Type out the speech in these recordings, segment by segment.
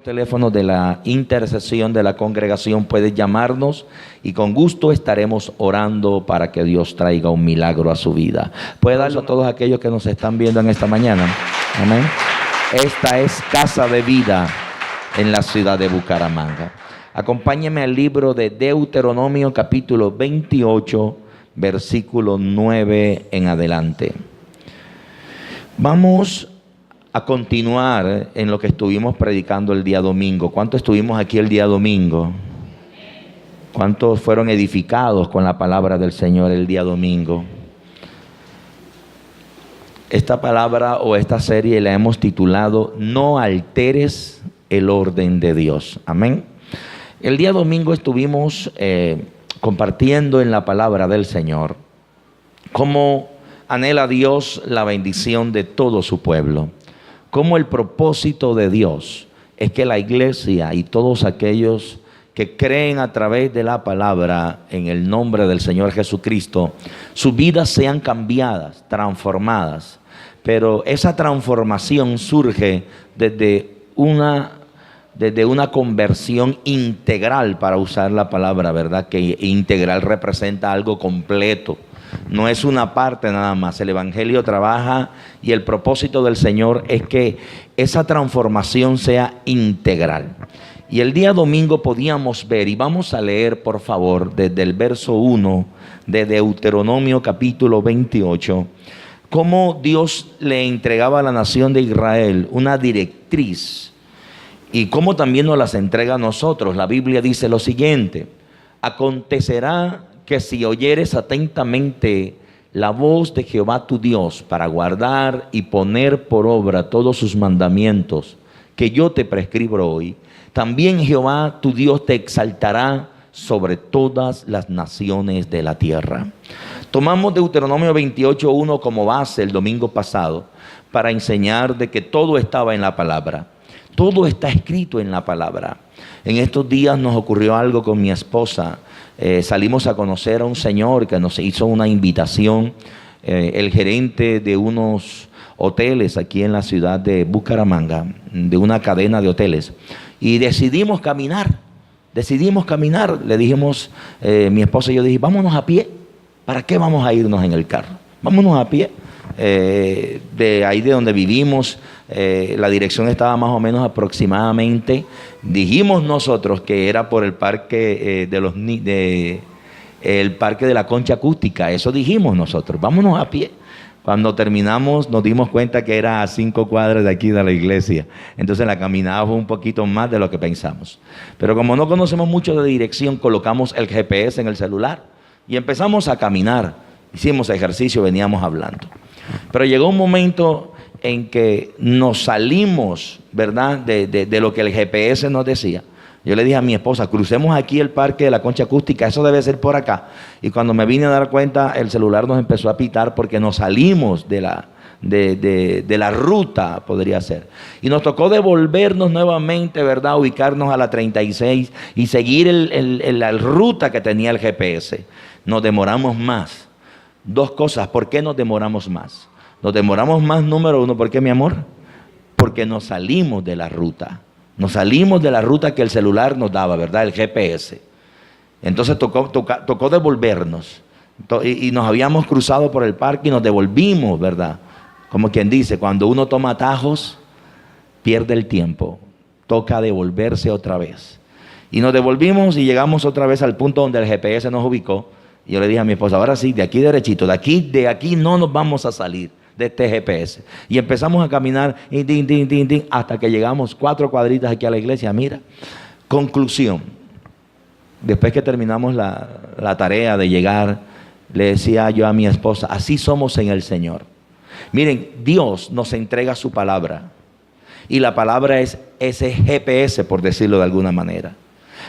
teléfonos de la intercesión de la congregación, puedes llamarnos y con gusto estaremos orando para que Dios traiga un milagro a su vida. Puede darlo a todos aquellos que nos están viendo en esta mañana. Amén. Esta es Casa de Vida en la ciudad de Bucaramanga. Acompáñeme al libro de Deuteronomio capítulo 28, versículo 9 en adelante. Vamos a continuar en lo que estuvimos predicando el día domingo. ¿Cuántos estuvimos aquí el día domingo? ¿Cuántos fueron edificados con la palabra del Señor el día domingo? Esta palabra o esta serie la hemos titulado No alteres el orden de Dios. Amén. El día domingo estuvimos compartiendo en la palabra del Señor cómo anhela Dios la bendición de todo su pueblo. Cómo el propósito de Dios es que la iglesia y todos aquellos que creen a través de la palabra en el nombre del Señor Jesucristo, sus vidas sean cambiadas, transformadas. Pero esa transformación surge desde una conversión integral, para usar la palabra, ¿verdad? Que integral representa algo completo. No es una parte nada más. El evangelio trabaja y el propósito del Señor es que esa transformación sea integral. Y el día domingo podíamos ver, y vamos a leer por favor desde el verso 1 de Deuteronomio capítulo 28, cómo Dios le entregaba a la nación de Israel una directriz y cómo también nos las entrega a nosotros. La Biblia dice lo siguiente: acontecerá que si oyeres atentamente la voz de Jehová tu Dios para guardar y poner por obra todos sus mandamientos que yo te prescribo hoy, también Jehová tu Dios te exaltará sobre todas las naciones de la tierra. Tomamos Deuteronomio 28:1 como base el domingo pasado para enseñar de que todo estaba en la palabra. Todo está escrito en la palabra. En estos días nos ocurrió algo con mi esposa. Salimos a conocer a un señor que nos hizo una invitación, el gerente de unos hoteles aquí en la ciudad de Bucaramanga, de una cadena de hoteles, y decidimos caminar. Le dijimos, mi esposa y yo dije, vámonos a pie. ¿Para qué vamos a irnos en el carro? Vámonos a pie. De ahí de donde vivimos, la dirección estaba más o menos aproximadamente, dijimos nosotros que era por el parque el parque de la Concha Acústica. Eso dijimos nosotros, vámonos a pie. Cuando terminamos nos dimos cuenta que era a 5 cuadras de aquí de la iglesia. Entonces la caminada fue un poquito más de lo que pensamos. Pero como no conocemos mucho de dirección, colocamos el GPS en el celular y empezamos a caminar. Hicimos ejercicio, veníamos hablando. Pero llegó un momento en que nos salimos, ¿verdad?, de lo que el GPS nos decía. Yo le dije a mi esposa, crucemos aquí el parque de la Concha Acústica, eso debe ser por acá. Y cuando me vine a dar cuenta, el celular nos empezó a pitar porque nos salimos de la ruta, podría ser. Y nos tocó devolvernos nuevamente, ¿verdad?, ubicarnos a la 36 y seguir la ruta que tenía el GPS. Nos demoramos más. Dos cosas, ¿por qué nos demoramos más? Nos demoramos más, número uno, ¿por qué, mi amor? Porque nos salimos de la ruta. Nos salimos de la ruta que el celular nos daba, ¿verdad? El GPS. Entonces tocó devolvernos. Y nos habíamos cruzado por el parque y nos devolvimos, ¿verdad? Como quien dice, cuando uno toma atajos, pierde el tiempo. Toca devolverse otra vez. Y nos devolvimos y llegamos otra vez al punto donde el GPS nos ubicó. Y yo le dije a mi esposa, ahora sí, de aquí derechito, de aquí no nos vamos a salir de este GPS. Y empezamos a caminar hasta que llegamos 4 cuadritas aquí a la iglesia. Mira, conclusión. Después que terminamos la tarea de llegar, le decía yo a mi esposa, así somos en el Señor. Miren, Dios nos entrega su palabra. Y la palabra es ese GPS, por decirlo de alguna manera.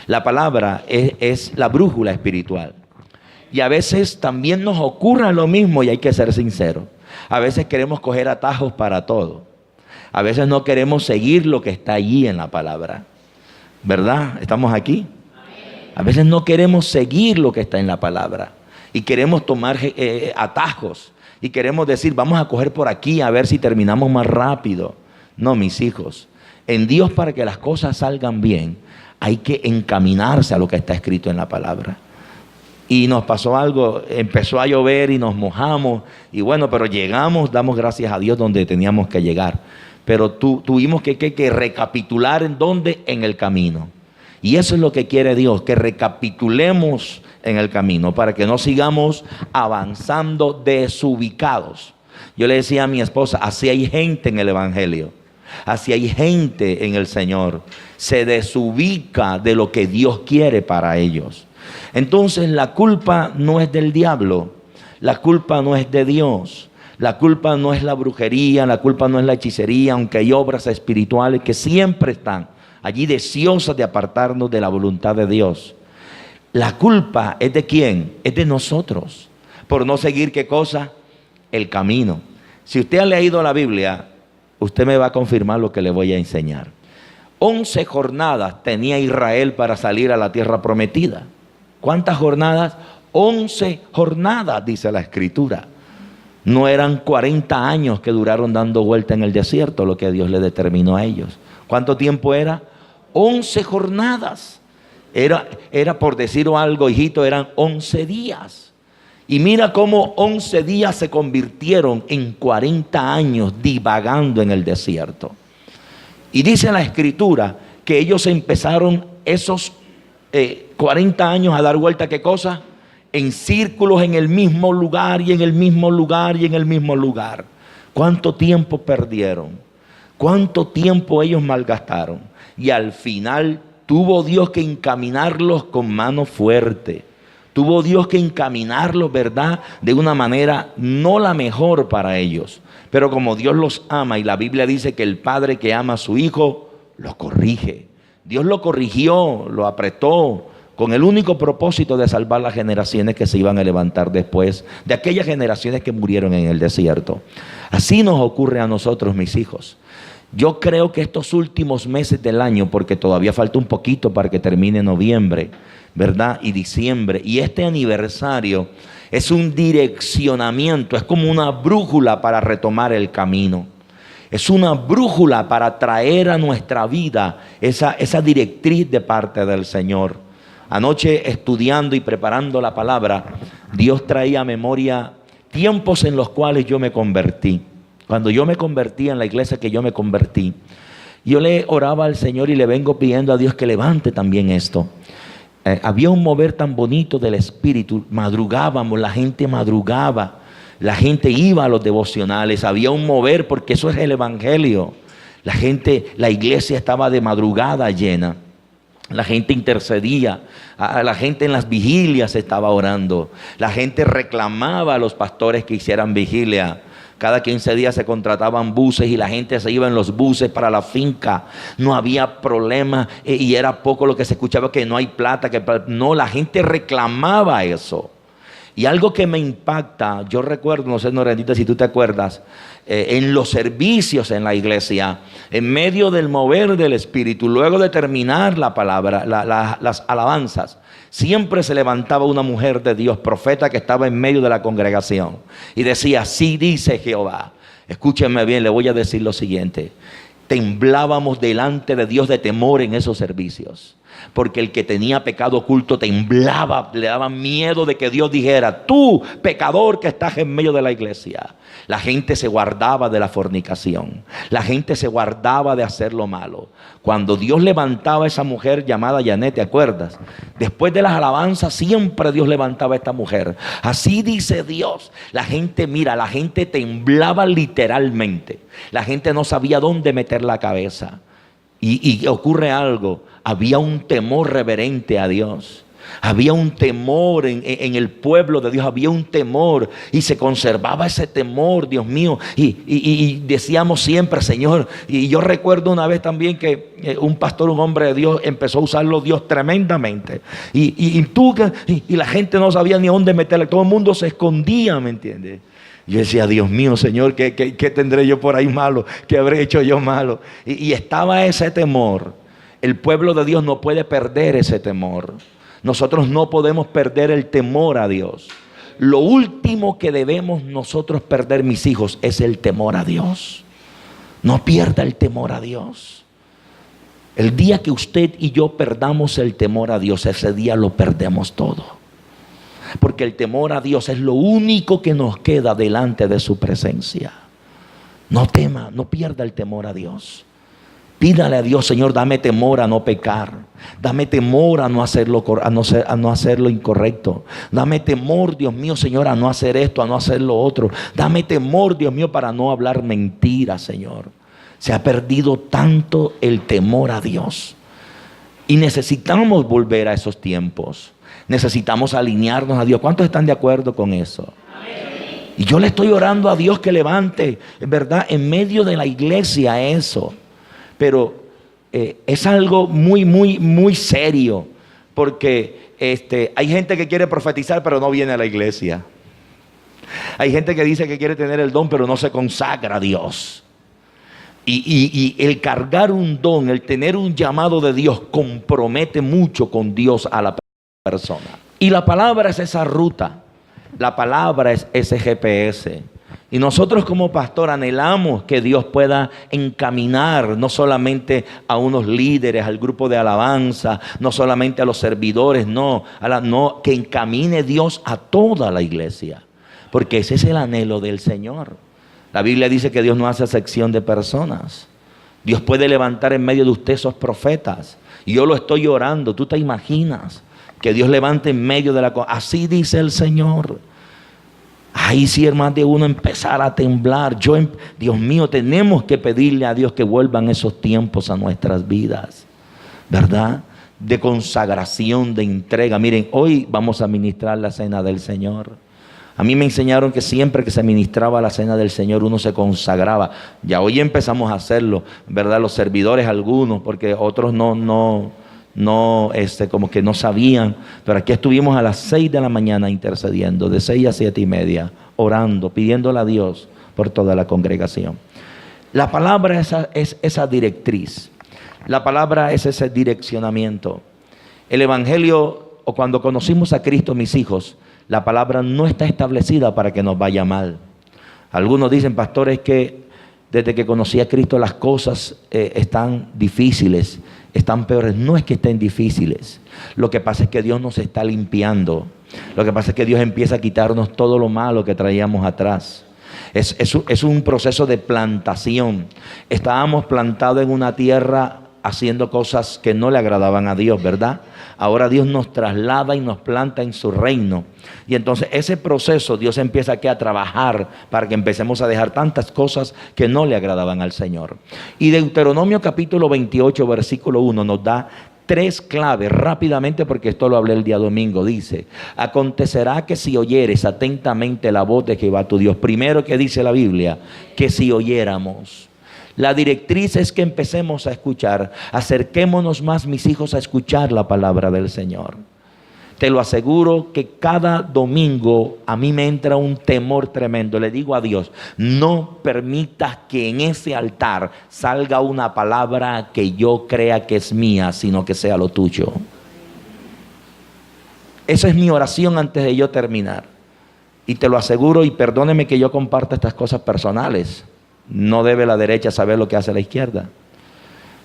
La palabra es la brújula espiritual. Y a veces también nos ocurre lo mismo y hay que ser sinceros. A veces queremos coger atajos para todo. A veces no queremos seguir lo que está allí en la palabra. ¿Verdad? ¿Estamos aquí? A veces no queremos seguir lo que está en la palabra. Y queremos tomar atajos. Y queremos decir, vamos a coger por aquí a ver si terminamos más rápido. No, mis hijos. En Dios, para que las cosas salgan bien, hay que encaminarse a lo que está escrito en la palabra. Y nos pasó algo, empezó a llover y nos mojamos, y bueno, pero llegamos, damos gracias a Dios donde teníamos que llegar. Pero tuvimos que recapitular en dónde, en el camino. Y eso es lo que quiere Dios, que recapitulemos en el camino, para que no sigamos avanzando desubicados. Yo le decía a mi esposa, así hay gente en el Evangelio, así hay gente en el Señor, se desubica de lo que Dios quiere para ellos. Entonces la culpa no es del diablo, la culpa no es de Dios, la culpa no es la brujería, la culpa no es la hechicería, aunque hay obras espirituales que siempre están allí deseosas de apartarnos de la voluntad de Dios. La culpa es de ¿quién? Es de nosotros, por no seguir ¿qué cosa? El camino. Si usted ha leído la Biblia, usted me va a confirmar lo que le voy a enseñar. 11 jornadas tenía Israel para salir a la tierra prometida. ¿Cuántas jornadas? 11 jornadas, dice la Escritura. No eran 40 años que duraron dando vuelta en el desierto, lo que Dios le determinó a ellos. ¿Cuánto tiempo era? 11 jornadas. Era por decir algo, hijito, eran 11 días. Y mira cómo 11 días se convirtieron en 40 años divagando en el desierto. Y dice la Escritura que ellos empezaron esos 40 años a dar vuelta, ¿qué cosa? En círculos, en el mismo lugar y en el mismo lugar y en el mismo lugar. ¿Cuánto tiempo perdieron? ¿Cuánto tiempo ellos malgastaron? Y al final tuvo Dios que encaminarlos con mano fuerte. Tuvo Dios que encaminarlos, ¿verdad?, de una manera no la mejor para ellos. Pero como Dios los ama, y la Biblia dice que el padre que ama a su hijo, lo corrige. Dios lo corrigió, lo apretó, con el único propósito de salvar las generaciones que se iban a levantar después, de aquellas generaciones que murieron en el desierto. Así nos ocurre a nosotros, mis hijos. Yo creo que estos últimos meses del año, porque todavía falta un poquito para que termine noviembre, ¿verdad?, y diciembre, y este aniversario es un direccionamiento, es como una brújula para retomar el camino. Es una brújula para traer a nuestra vida esa directriz de parte del Señor. Anoche, estudiando y preparando la palabra, Dios traía a memoria tiempos en los cuales yo me convertí. Cuando yo me convertí, en la iglesia que yo me convertí, yo le oraba al Señor y le vengo pidiendo a Dios que levante también esto. Había un mover tan bonito del Espíritu. Madrugábamos, la gente madrugaba, la gente iba a los devocionales. Había un mover, porque eso es el Evangelio. La iglesia estaba de madrugada llena. La gente intercedía, la gente en las vigilias estaba orando. La gente reclamaba a los pastores que hicieran vigilia. Cada 15 días se contrataban buses y la gente se iba en los buses para la finca. No había problema y era poco lo que se escuchaba, que no hay plata. No, la gente reclamaba eso. Y algo que me impacta, yo recuerdo, no sé, Norendita, si tú te acuerdas, en los servicios en la iglesia, en medio del mover del Espíritu, luego de terminar la palabra, las alabanzas, siempre se levantaba una mujer de Dios, profeta, que estaba en medio de la congregación y decía: así dice Jehová. Escúchenme bien, le voy a decir lo siguiente. Temblábamos delante de Dios de temor en esos servicios, porque el que tenía pecado oculto temblaba, le daba miedo de que Dios dijera: tú, pecador que estás en medio de la iglesia. La gente se guardaba de la fornicación, la gente se guardaba de hacer lo malo. Cuando Dios levantaba a esa mujer llamada Janet, ¿te acuerdas? Después de las alabanzas siempre Dios levantaba a esta mujer. Así dice Dios. La gente, mira, la gente temblaba literalmente. La gente no sabía dónde meter la cabeza. Y ocurre algo, había un temor reverente a Dios. Había un temor en el pueblo de Dios, había un temor y se conservaba ese temor, Dios mío. Y decíamos siempre, Señor, y yo recuerdo una vez también que un pastor, un hombre de Dios, empezó a usarlo Dios tremendamente. Y la gente no sabía ni dónde meterle, todo el mundo se escondía, ¿me entiendes? Yo decía: Dios mío, Señor, ¿qué tendré yo por ahí malo? ¿Qué habré hecho yo malo? Y estaba ese temor. El pueblo de Dios no puede perder ese temor. Nosotros no podemos perder el temor a Dios. Lo último que debemos nosotros perder, mis hijos, es el temor a Dios. No pierda el temor a Dios. El día que usted y yo perdamos el temor a Dios, ese día lo perdemos todo. Porque el temor a Dios es lo único que nos queda delante de su presencia. No tema, no pierda el temor a Dios. Pídale a Dios: Señor, dame temor a no pecar. Dame temor a no hacerlo, a no hacerlo incorrecto. Dame temor, Dios mío, Señor, a no hacer esto, a no hacer lo otro. Dame temor, Dios mío, para no hablar mentiras, Señor. Se ha perdido tanto el temor a Dios. Y necesitamos volver a esos tiempos. Necesitamos alinearnos a Dios. ¿Cuántos están de acuerdo con eso? Amén. Y yo le estoy orando a Dios que levante, ¿verdad?, en medio de la iglesia eso. Pero es algo muy serio. Porque hay gente que quiere profetizar pero no viene a la iglesia. Hay gente que dice que quiere tener el don pero no se consagra a Dios. Y el cargar un don, el tener un llamado de Dios, compromete mucho con Dios a la persona. Y la palabra es esa ruta. La palabra es ese GPS. Y nosotros como pastor anhelamos que Dios pueda encaminar no solamente a unos líderes, al grupo de alabanza, no solamente a los servidores, no, que encamine Dios a toda la iglesia. Porque ese es el anhelo del Señor. La Biblia dice que Dios no hace acepción de personas. Dios puede levantar en medio de usted esos profetas. Y yo lo estoy orando. ¿Tú te imaginas que Dios levante en medio de la cosa? Así dice el Señor. Ahí sí, hermano, de uno empezar a temblar. Dios mío, tenemos que pedirle a Dios que vuelvan esos tiempos a nuestras vidas, ¿verdad? De consagración, de entrega. Miren, hoy vamos a ministrar la cena del Señor. A mí me enseñaron que siempre que se ministraba la cena del Señor uno se consagraba. Ya hoy empezamos a hacerlo, ¿verdad? Los servidores algunos, porque otros no, como que no sabían. Pero aquí estuvimos a las 6 de la mañana intercediendo, de 6 a 7:30, orando, pidiéndole a Dios por toda la congregación. La palabra es esa directriz. La palabra es ese direccionamiento. El evangelio, o cuando conocimos a Cristo, mis hijos, la palabra no está establecida para que nos vaya mal. Algunos dicen: pastor, es que desde que conocí a Cristo las cosas están difíciles, están peores. No es que estén difíciles. Lo que pasa es que Dios nos está limpiando. Lo que pasa es que Dios empieza a quitarnos todo lo malo que traíamos atrás. Es un proceso de plantación. Estábamos plantados en una tierra haciendo cosas que no le agradaban a Dios, ¿verdad? Ahora Dios nos traslada y nos planta en su reino. Y entonces ese proceso Dios empieza aquí a trabajar para que empecemos a dejar tantas cosas que no le agradaban al Señor. Y Deuteronomio capítulo 28 versículo 1 nos da 3 claves rápidamente, porque esto lo hablé el día domingo. Dice: acontecerá que si oyeres atentamente la voz de Jehová tu Dios. Primero, que dice la Biblia, que si oyéramos. La directriz es que empecemos a escuchar. Acerquémonos más, mis hijos, a escuchar la palabra del Señor. Te lo aseguro que cada domingo a mí me entra un temor tremendo. Le digo a Dios: no permitas que en ese altar salga una palabra que yo crea que es mía, sino que sea lo tuyo. Esa es mi oración antes de yo terminar. Y te lo aseguro, y perdóneme que yo comparta estas cosas personales. No debe la derecha saber lo que hace la izquierda.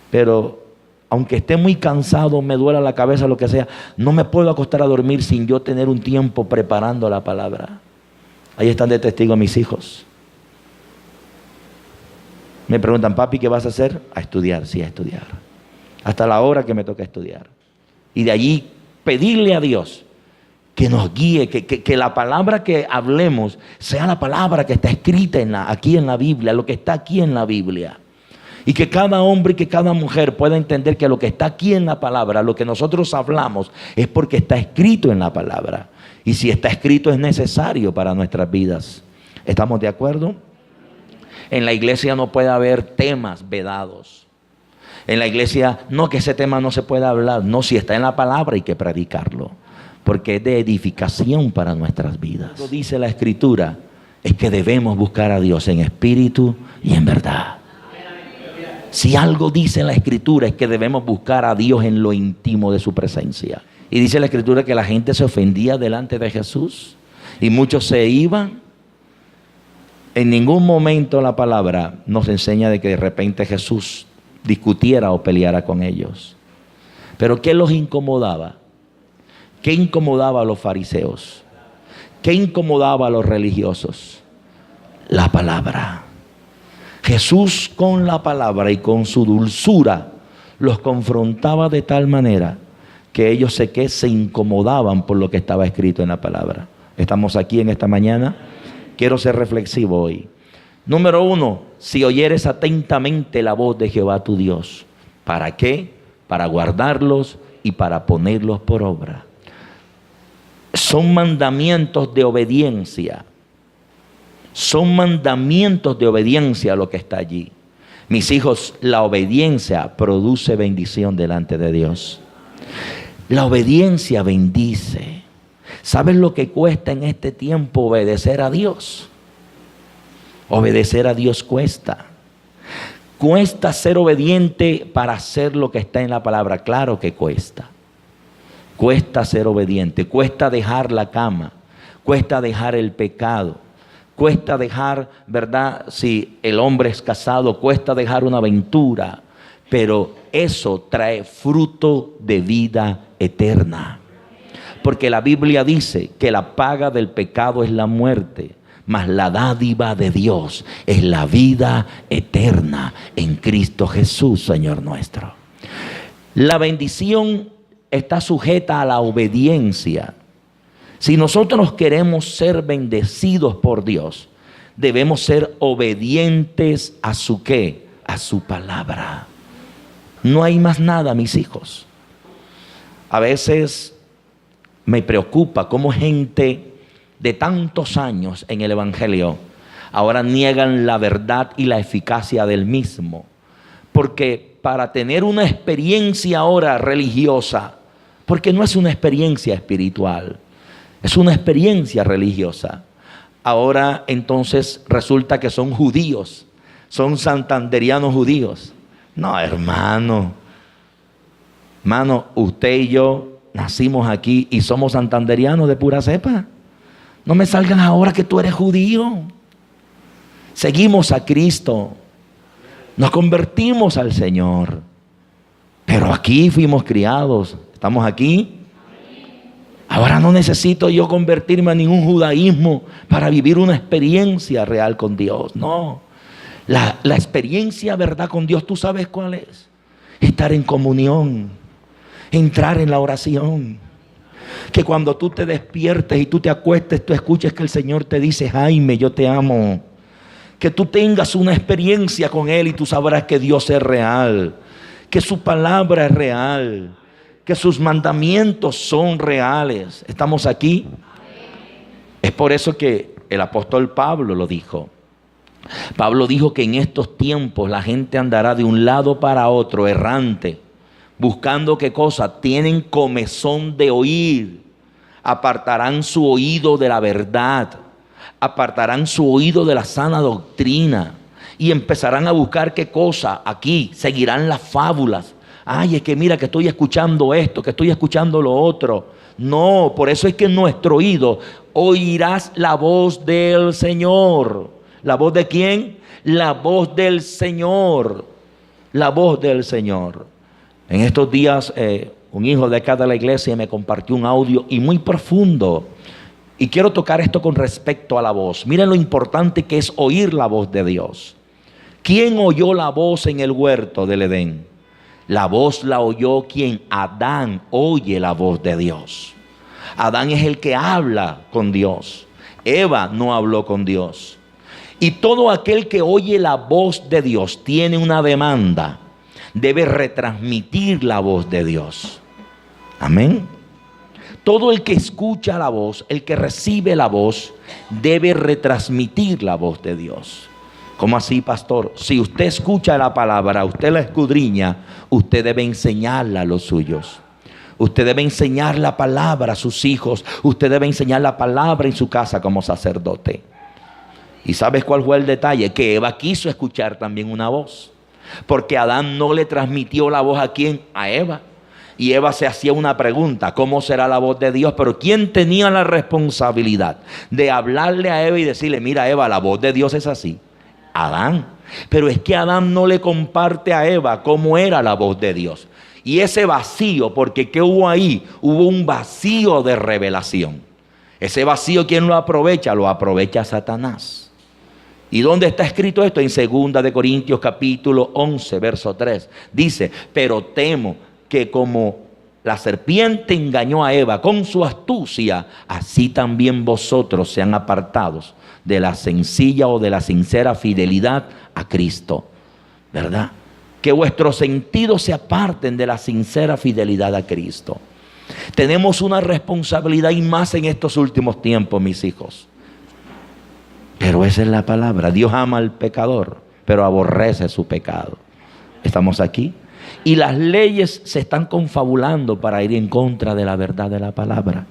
Pero aunque esté muy cansado, me duela la cabeza, lo que sea, no me puedo acostar a dormir sin yo tener un tiempo preparando la palabra. Ahí están de testigo mis hijos. Me preguntan: papi, ¿qué vas a hacer? A estudiar. Sí, a estudiar. Hasta la hora que me toca estudiar. Y de allí pedirle a Dios que nos guíe, que la palabra que hablemos sea la palabra que está escrita aquí en la Biblia, lo que está aquí en la Biblia. Y que cada hombre y que cada mujer pueda entender que lo que está aquí en la palabra, lo que nosotros hablamos, es porque está escrito en la palabra. Y si está escrito, es necesario para nuestras vidas. ¿Estamos de acuerdo? En la iglesia no puede haber temas vedados. En la iglesia, no, que ese tema no se puede hablar. No, si está en la palabra hay que predicarlo, porque es de edificación para nuestras vidas. Lo dice la Escritura, es que debemos buscar a Dios en espíritu y en verdad. Si algo dice la Escritura, es que debemos buscar a Dios en lo íntimo de su presencia. Y dice la Escritura que la gente se ofendía delante de Jesús y muchos se iban. En ningún momento la palabra nos enseña de que de repente Jesús discutiera o peleara con ellos. Pero ¿qué los incomodaba? ¿Qué incomodaba a los fariseos? ¿Qué incomodaba a los religiosos? La palabra. Jesús con la palabra y con su dulzura los confrontaba de tal manera que ellos se incomodaban por lo que estaba escrito en la palabra. Estamos aquí en esta mañana. Quiero ser reflexivo hoy. Número 1, si oyeres atentamente la voz de Jehová tu Dios. ¿Para qué? Para guardarlos y para ponerlos por obra. Son mandamientos de obediencia. Son mandamientos de obediencia lo que está allí. Mis hijos, la obediencia produce bendición delante de Dios. La obediencia bendice. ¿Sabes lo que cuesta en este tiempo obedecer a Dios? Obedecer a Dios cuesta. Cuesta ser obediente para hacer lo que está en la palabra. Claro que cuesta. Cuesta ser obediente. Cuesta dejar la cama. Cuesta dejar el pecado. Cuesta dejar, ¿verdad? Si el hombre es casado, cuesta dejar una aventura. Pero eso trae fruto de vida eterna. Porque la Biblia dice que la paga del pecado es la muerte, mas la dádiva de Dios es la vida eterna en Cristo Jesús, Señor nuestro. La bendición está sujeta a la obediencia. Si nosotros queremos ser bendecidos por Dios, debemos ser obedientes a su ¿qué? A su palabra. No hay más nada, mis hijos. A veces me preocupa cómo gente de tantos años en el Evangelio ahora niegan la verdad y la eficacia del mismo. Porque para tener una experiencia ahora religiosa, porque no es una experiencia espiritual, es una experiencia religiosa. Ahora entonces resulta que son judíos, son santanderianos judíos. No, hermano, usted y yo nacimos aquí y somos santanderianos de pura cepa. No me salgan ahora que tú eres judío. Seguimos a Cristo, nos convertimos al Señor, pero aquí fuimos criados, estamos aquí. Ahora no necesito yo convertirme a ningún judaísmo para vivir una experiencia real con Dios. No, la experiencia verdad con Dios, ¿tú sabes cuál es? Estar en comunión, entrar en la oración. Que cuando tú te despiertes y tú te acuestes, tú escuches que el Señor te dice: Jaime, yo te amo. Que tú tengas una experiencia con Él y tú sabrás que Dios es real, que su palabra es real, que sus mandamientos son reales. ¿Estamos aquí? Es por eso que el apóstol Pablo lo dijo. Pablo dijo que en estos tiempos la gente andará de un lado para otro, errante, buscando qué cosa. Tienen comezón de oír, apartarán su oído de la verdad, apartarán su oído de la sana doctrina y empezarán a buscar qué cosa. Aquí seguirán las fábulas. Ay, es que mira que estoy escuchando esto, que estoy escuchando lo otro. No, por eso es que en nuestro oído oirás la voz del Señor. ¿La voz de quién? La voz del Señor. La voz del Señor. En estos días un hijo de acá de la iglesia me compartió un audio y muy profundo. Y quiero tocar esto con respecto a la voz. Miren lo importante que es oír la voz de Dios. ¿Quién oyó la voz en el huerto del Edén? La voz la oyó quien. Adán oye la voz de Dios. Adán es el que habla con Dios. Eva no habló con Dios. Y todo aquel que oye la voz de Dios tiene una demanda. Debe retransmitir la voz de Dios. Amén. Todo el que escucha la voz, el que recibe la voz, debe retransmitir la voz de Dios. ¿Cómo así, pastor? Si usted escucha la palabra, usted la escudriña, usted debe enseñarla a los suyos. Usted debe enseñar la palabra a sus hijos. Usted debe enseñar la palabra en su casa como sacerdote. ¿Y sabes cuál fue el detalle? Que Eva quiso escuchar también una voz. Porque Adán no le transmitió la voz a ¿quién? A Eva. Y Eva se hacía una pregunta: ¿cómo será la voz de Dios? Pero ¿quién tenía la responsabilidad de hablarle a Eva y decirle: mira, Eva, la voz de Dios es así? Adán. Pero es que Adán no le comparte a Eva cómo era la voz de Dios. Y ese vacío, porque ¿qué hubo ahí? Hubo un vacío de revelación. Ese vacío, ¿quién lo aprovecha? Lo aprovecha Satanás. ¿Y dónde está escrito esto? En 2 de Corintios capítulo 11, verso 3. Dice, pero temo que como la serpiente engañó a Eva con su astucia, así también vosotros sean apartados de la sencilla o de la sincera fidelidad a Cristo. ¿Verdad? Que vuestros sentidos se aparten de la sincera fidelidad a Cristo. Tenemos una responsabilidad y más en estos últimos tiempos, mis hijos. Pero esa es la palabra. Dios ama al pecador, pero aborrece su pecado. ¿Estamos aquí? Y las leyes se están confabulando para ir en contra de la verdad de la palabra.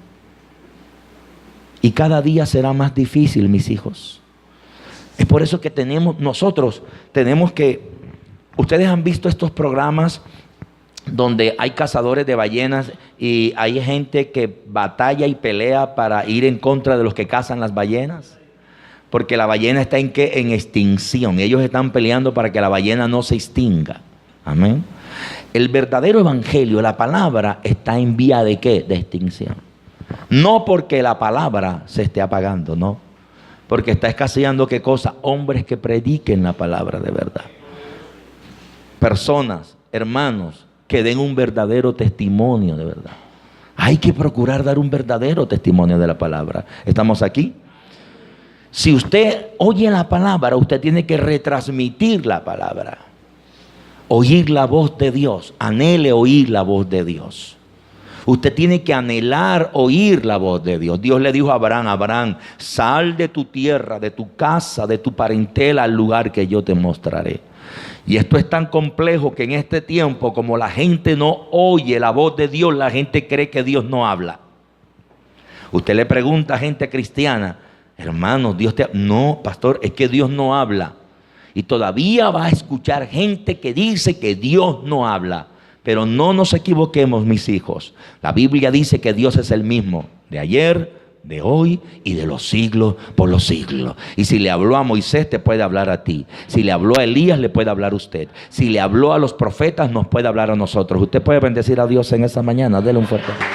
Y cada día será más difícil, mis hijos. Es por eso que nosotros tenemos que... Ustedes han visto estos programas donde hay cazadores de ballenas y hay gente que batalla y pelea para ir en contra de los que cazan las ballenas. Porque la ballena está en extinción. Ellos están peleando para que la ballena no se extinga. Amén. El verdadero evangelio, la palabra, está en vía de ¿qué? De extinción. No porque la palabra se esté apagando, no. Porque está escaseando ¿qué cosa? Hombres que prediquen la palabra de verdad. Personas, hermanos, que den un verdadero testimonio de verdad. Hay que procurar dar un verdadero testimonio de la palabra. ¿Estamos aquí? Si usted oye la palabra, usted tiene que retransmitir la palabra. Oír la voz de Dios. Anhele oír la voz de Dios. Usted tiene que anhelar oír la voz de Dios. Dios le dijo a Abraham, Abraham, sal de tu tierra, de tu casa, de tu parentela al lugar que yo te mostraré. Y esto es tan complejo que en este tiempo, como la gente no oye la voz de Dios, la gente cree que Dios no habla. Usted le pregunta a gente cristiana, hermano, Dios te habla. No, pastor, es que Dios no habla. Y todavía va a escuchar gente que dice que Dios no habla. Pero no nos equivoquemos, mis hijos. La Biblia dice que Dios es el mismo de ayer, de hoy y de los siglos por los siglos. Y si le habló a Moisés, te puede hablar a ti. Si le habló a Elías, le puede hablar a usted. Si le habló a los profetas, nos puede hablar a nosotros. Usted puede bendecir a Dios en esta mañana. Dele un fuerte aplauso.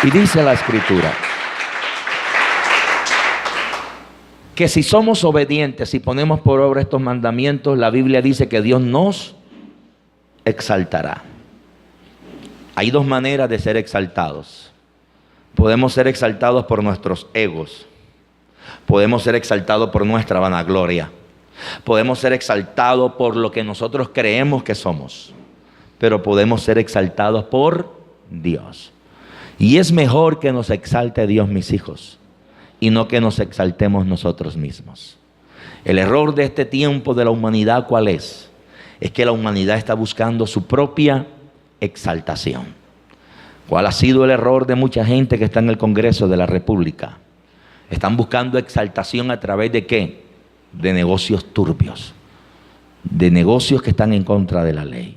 Y dice la Escritura que si somos obedientes y ponemos por obra estos mandamientos, la Biblia dice que Dios nos exaltará. Hay dos maneras de ser exaltados. Podemos ser exaltados por nuestros egos. Podemos ser exaltados por nuestra vanagloria. Podemos ser exaltados por lo que nosotros creemos que somos. Pero podemos ser exaltados por Dios. Y es mejor que nos exalte Dios, mis hijos, y no que nos exaltemos nosotros mismos. El error de este tiempo de la humanidad, ¿cuál es? Es que la humanidad está buscando su propia exaltación. ¿Cuál ha sido el error de mucha gente que está en el Congreso de la República? Están buscando exaltación a través de ¿qué? De negocios turbios, de negocios que están en contra de la ley.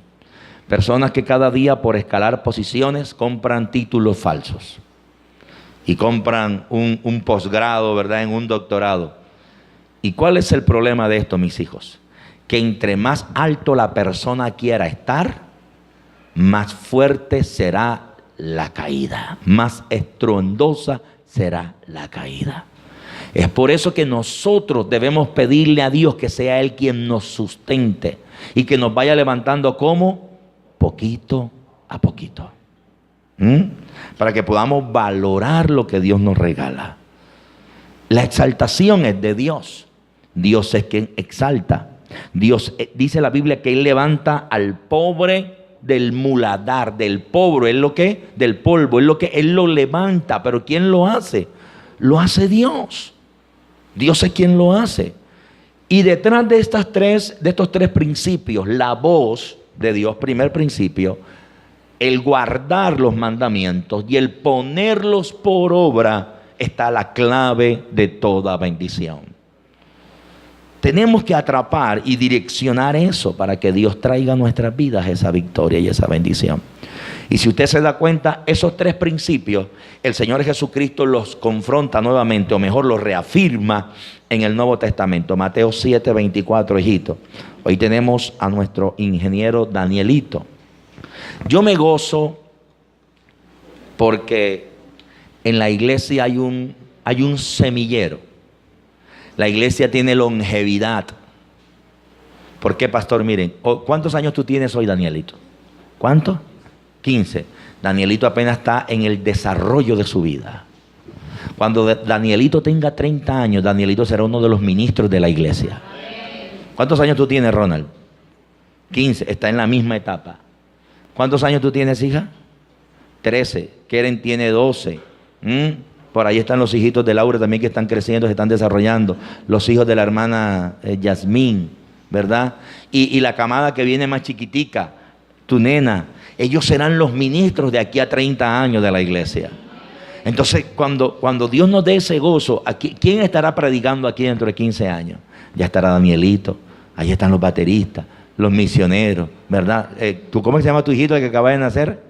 Personas que cada día por escalar posiciones compran títulos falsos y compran un posgrado, ¿verdad? En un doctorado. ¿Y cuál es el problema de esto, mis hijos? Que entre más alto la persona quiera estar, más fuerte será la caída, más estruendosa será la caída. Es por eso que nosotros debemos pedirle a Dios que sea Él quien nos sustente y que nos vaya levantando como poquito a poquito. Para que podamos valorar lo que Dios nos regala. La exaltación es de Dios. Dios es quien exalta. Dios, dice la Biblia que Él levanta al pobre del muladar, del pobre, del polvo, Él lo levanta. Pero ¿quién lo hace? Lo hace Dios. Dios es quien lo hace. Y detrás de estos tres principios, la voz de Dios, primer principio, el guardar los mandamientos y el ponerlos por obra, está la clave de toda bendición. Tenemos que atrapar y direccionar eso para que Dios traiga a nuestras vidas esa victoria y esa bendición. Y si usted se da cuenta, esos tres principios, el Señor Jesucristo los confronta nuevamente, o mejor, los reafirma en el Nuevo Testamento. Mateo 7:24, hijito. Hoy tenemos a nuestro ingeniero Danielito. Yo me gozo porque en la iglesia hay un semillero. La iglesia tiene longevidad. ¿Por qué, pastor? Miren, ¿cuántos años tú tienes hoy, Danielito? ¿Cuántos? 15. Danielito apenas está en el desarrollo de su vida. Cuando Danielito tenga 30 años, Danielito será uno de los ministros de la iglesia. ¿Cuántos años tú tienes, Ronald? 15. Está en la misma etapa. ¿Cuántos años tú tienes, hija? 13. Keren tiene 12. Por ahí están los hijitos de Laura también que están creciendo, se están desarrollando. Los hijos de la hermana Yasmín, ¿verdad? Y la camada que viene más chiquitica, tu nena. Ellos serán los ministros de aquí a 30 años de la iglesia. Entonces, cuando Dios nos dé ese gozo, ¿quién estará predicando aquí dentro de 15 años? Ya estará Danielito, ahí están los bateristas, los misioneros, ¿verdad? ¿Cómo se llama tu hijito que acaba de nacer?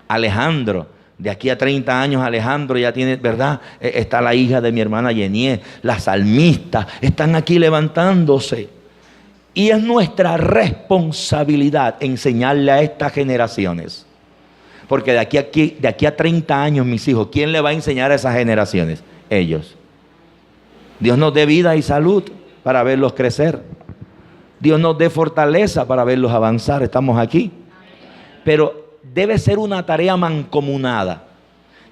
Alejandro. De aquí a 30 años Alejandro ya tiene, ¿verdad? Está la hija de mi hermana Yenié, las salmistas, están aquí levantándose. Y es nuestra responsabilidad enseñarle a estas generaciones. Porque de aquí a 30 años, mis hijos, ¿quién le va a enseñar a esas generaciones? Ellos. Dios nos dé vida y salud para verlos crecer. Dios nos dé fortaleza para verlos avanzar. Estamos aquí. Pero debe ser una tarea mancomunada.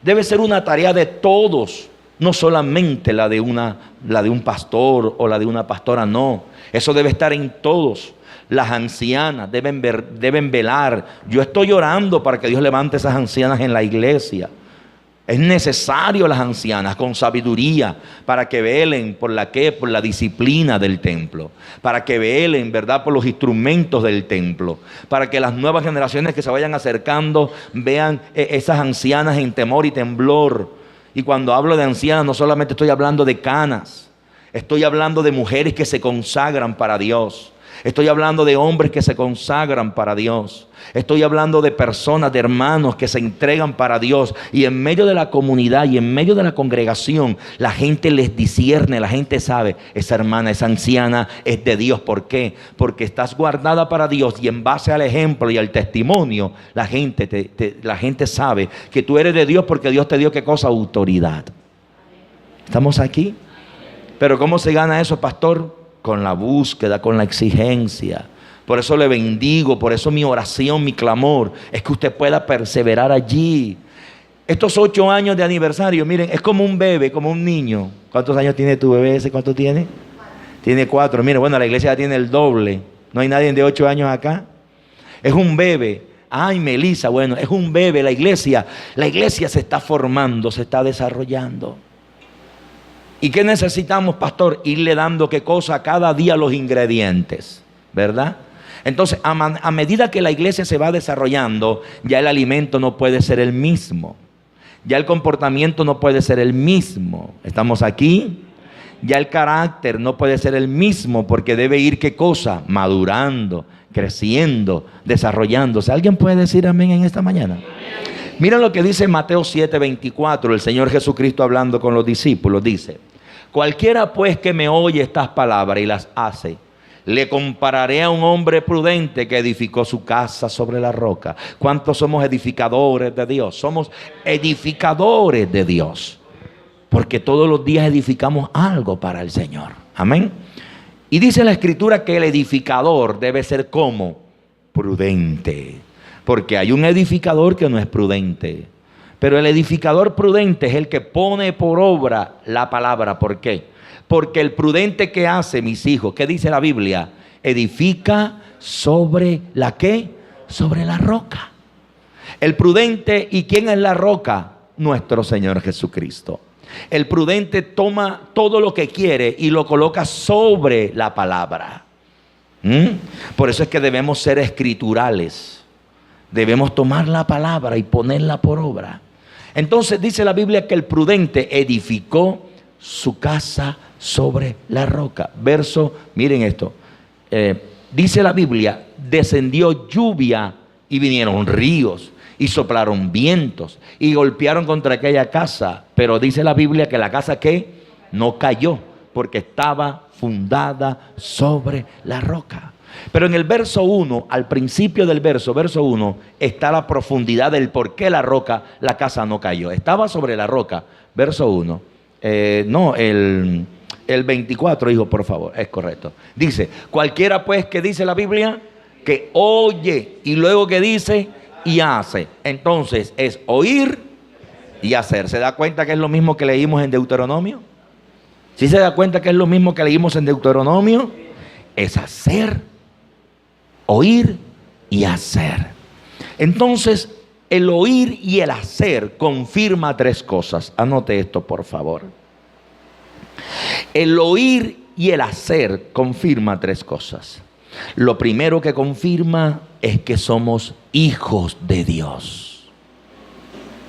Debe ser una tarea de todos. No solamente la de un pastor o la de una pastora, no. Eso debe estar en todos. Las ancianas deben velar. Yo estoy orando para que Dios levante esas ancianas en la iglesia. Es necesario las ancianas con sabiduría para que velen por la disciplina del templo, para que velen, ¿verdad?, por los instrumentos del templo, para que las nuevas generaciones que se vayan acercando vean esas ancianas en temor y temblor. Y cuando hablo de ancianas, no solamente estoy hablando de canas, estoy hablando de mujeres que se consagran para Dios. Estoy hablando de hombres que se consagran para Dios. Estoy hablando de personas, de hermanos que se entregan para Dios. Y en medio de la comunidad y en medio de la congregación, la gente les discierne, la gente sabe, esa hermana, esa anciana es de Dios. ¿Por qué? Porque estás guardada para Dios y en base al ejemplo y al testimonio, la gente sabe que tú eres de Dios porque Dios te dio, ¿qué cosa? Autoridad. ¿Estamos aquí? Pero ¿cómo se gana eso, pastor? Con la búsqueda, con la exigencia. Por eso le bendigo, por eso mi oración, mi clamor es que usted pueda perseverar allí. Estos 8 años de aniversario, miren, es como un bebé, como un niño. ¿Cuántos años tiene tu bebé ese? ¿Cuánto tiene? Tiene 4. Mire, bueno, la iglesia ya tiene el doble. No hay nadie de 8 años acá. Es un bebé. Ay, Melissa, bueno, es un bebé. La iglesia se está formando, se está desarrollando. ¿Y qué necesitamos, pastor? Irle dando qué cosa cada día, los ingredientes, ¿verdad? Entonces, a medida que la iglesia se va desarrollando, ya el alimento no puede ser el mismo. Ya el comportamiento no puede ser el mismo. ¿Estamos aquí? Ya el carácter no puede ser el mismo porque debe ir qué cosa? Madurando, creciendo, desarrollándose. ¿Alguien puede decir amén en esta mañana? Miren lo que dice Mateo 7:24, el Señor Jesucristo hablando con los discípulos, dice: cualquiera pues que me oye estas palabras y las hace, le compararé a un hombre prudente que edificó su casa sobre la roca. ¿Cuántos somos edificadores de Dios? Somos edificadores de Dios, porque todos los días edificamos algo para el Señor. Amén. Y dice la Escritura que el edificador debe ser como prudente. Porque hay un edificador que no es prudente. Pero el edificador prudente es el que pone por obra la palabra. ¿Por qué? Porque el prudente que hace, mis hijos, ¿qué dice la Biblia? Edifica sobre la ¿qué? Sobre la roca. El prudente, ¿y quién es la roca? Nuestro Señor Jesucristo. El prudente toma todo lo que quiere y lo coloca sobre la palabra. Por eso es que debemos ser escriturales. Debemos tomar la palabra y ponerla por obra. Entonces dice la Biblia que el prudente edificó su casa sobre la roca. Verso, miren esto. Dice la Biblia, descendió lluvia y vinieron ríos y soplaron vientos y golpearon contra aquella casa. Pero dice la Biblia que la casa ¿qué? No cayó, porque estaba fundada sobre la roca. Pero en el verso 1, al principio del verso 1, está la profundidad del por qué la casa no cayó. Estaba sobre la roca, verso 1. El 24, hijo, por favor, es correcto. Dice, cualquiera pues que dice la Biblia, que oye, y luego que dice, y hace. Entonces es oír y hacer. ¿Se da cuenta que es lo mismo que leímos en Deuteronomio? ¿Sí se da cuenta que es lo mismo que leímos en Deuteronomio? Es hacer, oír y hacer. Entonces, el oír y el hacer confirma tres cosas. Anote esto, por favor. El oír y el hacer confirma tres cosas. Lo primero que confirma es que somos hijos de Dios.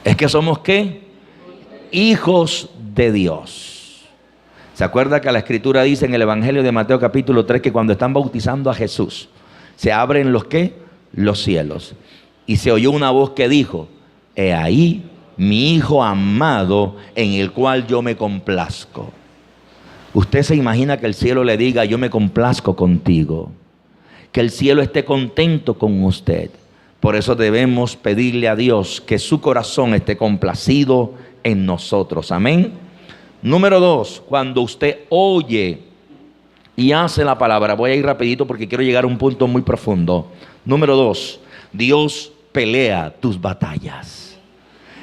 ¿Es que somos qué? Hijos de Dios. ¿Se acuerda que la Escritura dice en el Evangelio de Mateo capítulo 3 que cuando están bautizando a Jesús, se abren los ¿qué? Los cielos. Y se oyó una voz que dijo, he ahí mi Hijo amado en el cual yo me complazco. Usted se imagina que el cielo le diga, yo me complazco contigo. Que el cielo esté contento con usted. Por eso debemos pedirle a Dios que su corazón esté complacido en nosotros. Amén. Número 2, cuando usted oye y hace la palabra, voy a ir rapidito porque quiero llegar a un punto muy profundo. Número 2, Dios pelea tus batallas.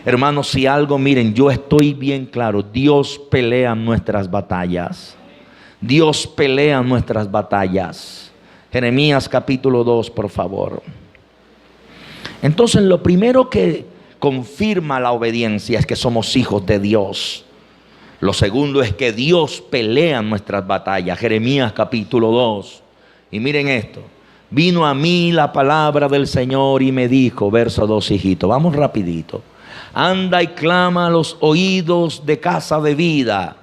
Hermanos, si algo, miren, yo estoy bien claro, Dios pelea nuestras batallas. Dios pelea nuestras batallas. Jeremías capítulo 2, por favor. Entonces, lo primero que confirma la obediencia es que somos hijos de Dios. Lo segundo es que Dios pelea nuestras batallas. Jeremías capítulo 2. Y miren esto. Vino a mí la palabra del Señor y me dijo, verso 2, hijito, vamos rapidito. Anda y clama a los oídos de Casa de Vida.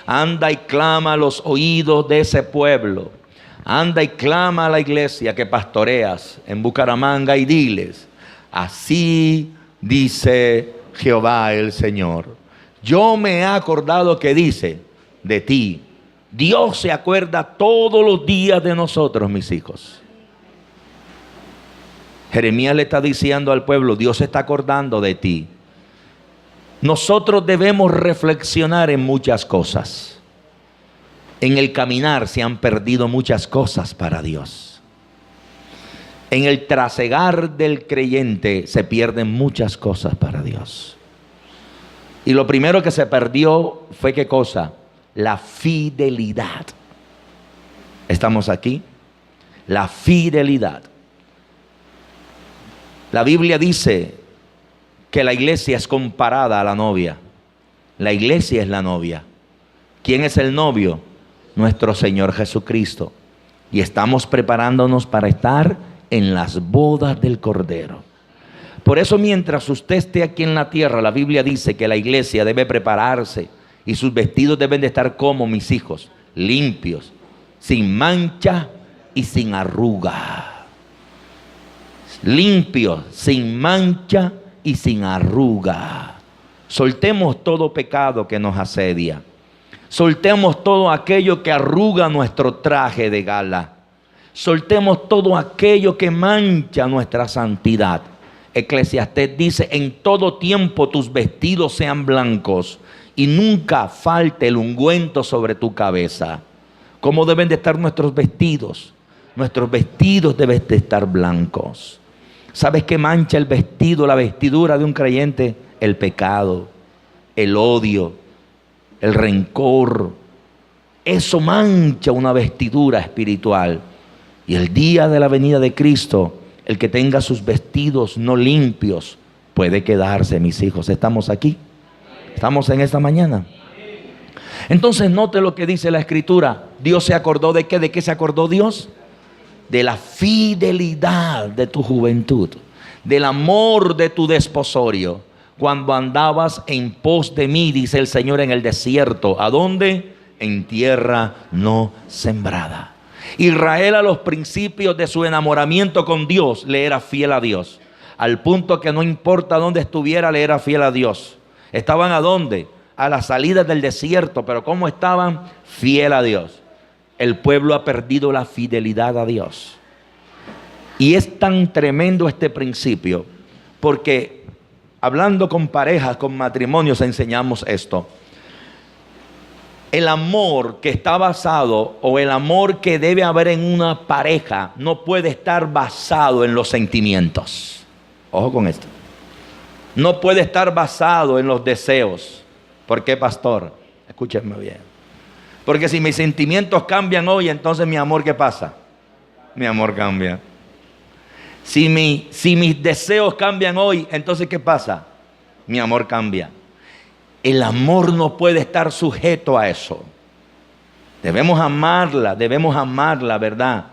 Anda y clama a los oídos de ese pueblo. Anda y clama a la iglesia que pastoreas en Bucaramanga y diles, así dice Jehová el Señor. Yo me he acordado que dice de ti. Dios se acuerda todos los días de nosotros, mis hijos. Jeremías le está diciendo al pueblo, Dios se está acordando de ti. Nosotros debemos reflexionar en muchas cosas. En el caminar se han perdido muchas cosas para Dios. En el trasegar del creyente se pierden muchas cosas para Dios. Y lo primero que se perdió fue ¿qué cosa? La fidelidad. ¿Estamos aquí? La fidelidad. La Biblia dice que la iglesia es comparada a la novia. La iglesia es la novia. ¿Quién es el novio? Nuestro Señor Jesucristo. Y estamos preparándonos para estar en las bodas del Cordero. Por eso mientras usted esté aquí en la tierra, la Biblia dice que la iglesia debe prepararse y sus vestidos deben de estar como mis hijos, limpios, sin mancha y sin arruga. Limpios, sin mancha y sin arruga. Soltemos todo pecado que nos asedia. Soltemos todo aquello que arruga nuestro traje de gala. Soltemos todo aquello que mancha nuestra santidad. Eclesiastés dice, en todo tiempo tus vestidos sean blancos y nunca falte el ungüento sobre tu cabeza. ¿Cómo deben de estar nuestros vestidos? Nuestros vestidos deben de estar blancos. ¿Sabes qué mancha el vestido, la vestidura de un creyente? El pecado, el odio, el rencor. Eso mancha una vestidura espiritual. Y el día de la venida de Cristo, el que tenga sus vestidos no limpios puede quedarse, mis hijos. ¿Estamos aquí? ¿Estamos en esta mañana? Entonces note lo que dice la Escritura. Dios se acordó ¿de qué? ¿De qué se acordó Dios? De la fidelidad de tu juventud, del amor de tu desposorio, cuando andabas en pos de mí, dice el Señor, en el desierto. ¿A dónde? en tierra no sembrada. Israel, a los principios de su enamoramiento con Dios, le era fiel a Dios, al punto que no importa dónde estuviera, le era fiel a Dios. ¿Estaban a dónde? A la salida del desierto, pero ¿cómo estaban? Fiel a Dios. El pueblo ha perdido la fidelidad a Dios. Y es tan tremendo este principio, porque hablando con parejas, con matrimonios, enseñamos esto. El amor que está basado, o el amor que debe haber en una pareja, no puede estar basado en los sentimientos. Ojo con esto. No puede estar basado en los deseos. ¿Por qué, pastor? Escúchenme bien. Porque si mis sentimientos cambian hoy, entonces mi amor, ¿qué pasa? Mi amor cambia. Si mis deseos cambian hoy, entonces ¿qué pasa? Mi amor cambia. El amor no puede estar sujeto a eso. Debemos amarla, ¿verdad?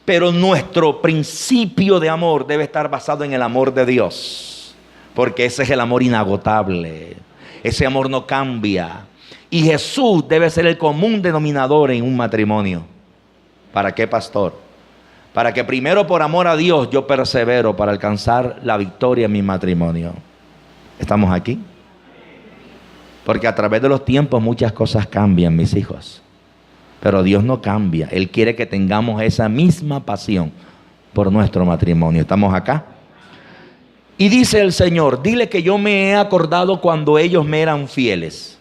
Pero nuestro principio de amor debe estar basado en el amor de Dios, porque ese es el amor inagotable. Ese amor no cambia. Y Jesús debe ser el común denominador en un matrimonio. ¿Para qué, pastor? Para que primero, por amor a Dios, yo persevero para alcanzar la victoria en mi matrimonio. ¿Estamos aquí? Porque a través de los tiempos muchas cosas cambian, mis hijos. Pero Dios no cambia. Él quiere que tengamos esa misma pasión por nuestro matrimonio. ¿Estamos acá? Y dice el Señor, dile que yo me he acordado cuando ellos me eran fieles.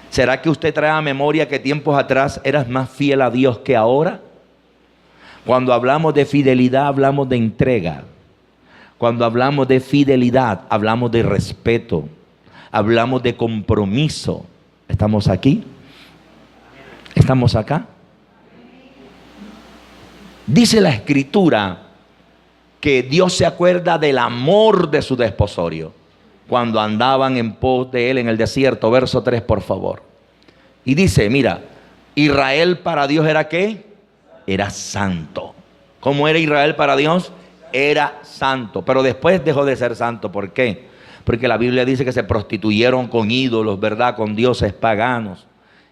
¿Será que usted trae a memoria que tiempos atrás eras más fiel a Dios que ahora? Cuando hablamos de fidelidad, hablamos de entrega. Cuando hablamos de fidelidad, hablamos de respeto. Hablamos de compromiso. ¿Estamos aquí? ¿Estamos acá? Dice la Escritura que Dios se acuerda del amor de su desposorio cuando andaban en pos de él en el desierto. Verso 3, por favor. Y dice, mira, Israel para Dios era ¿qué? Era santo. ¿Cómo era Israel para Dios? Era santo. Pero después dejó de ser santo. ¿Por qué? Porque la Biblia dice que se prostituyeron con ídolos, ¿verdad? Con dioses paganos.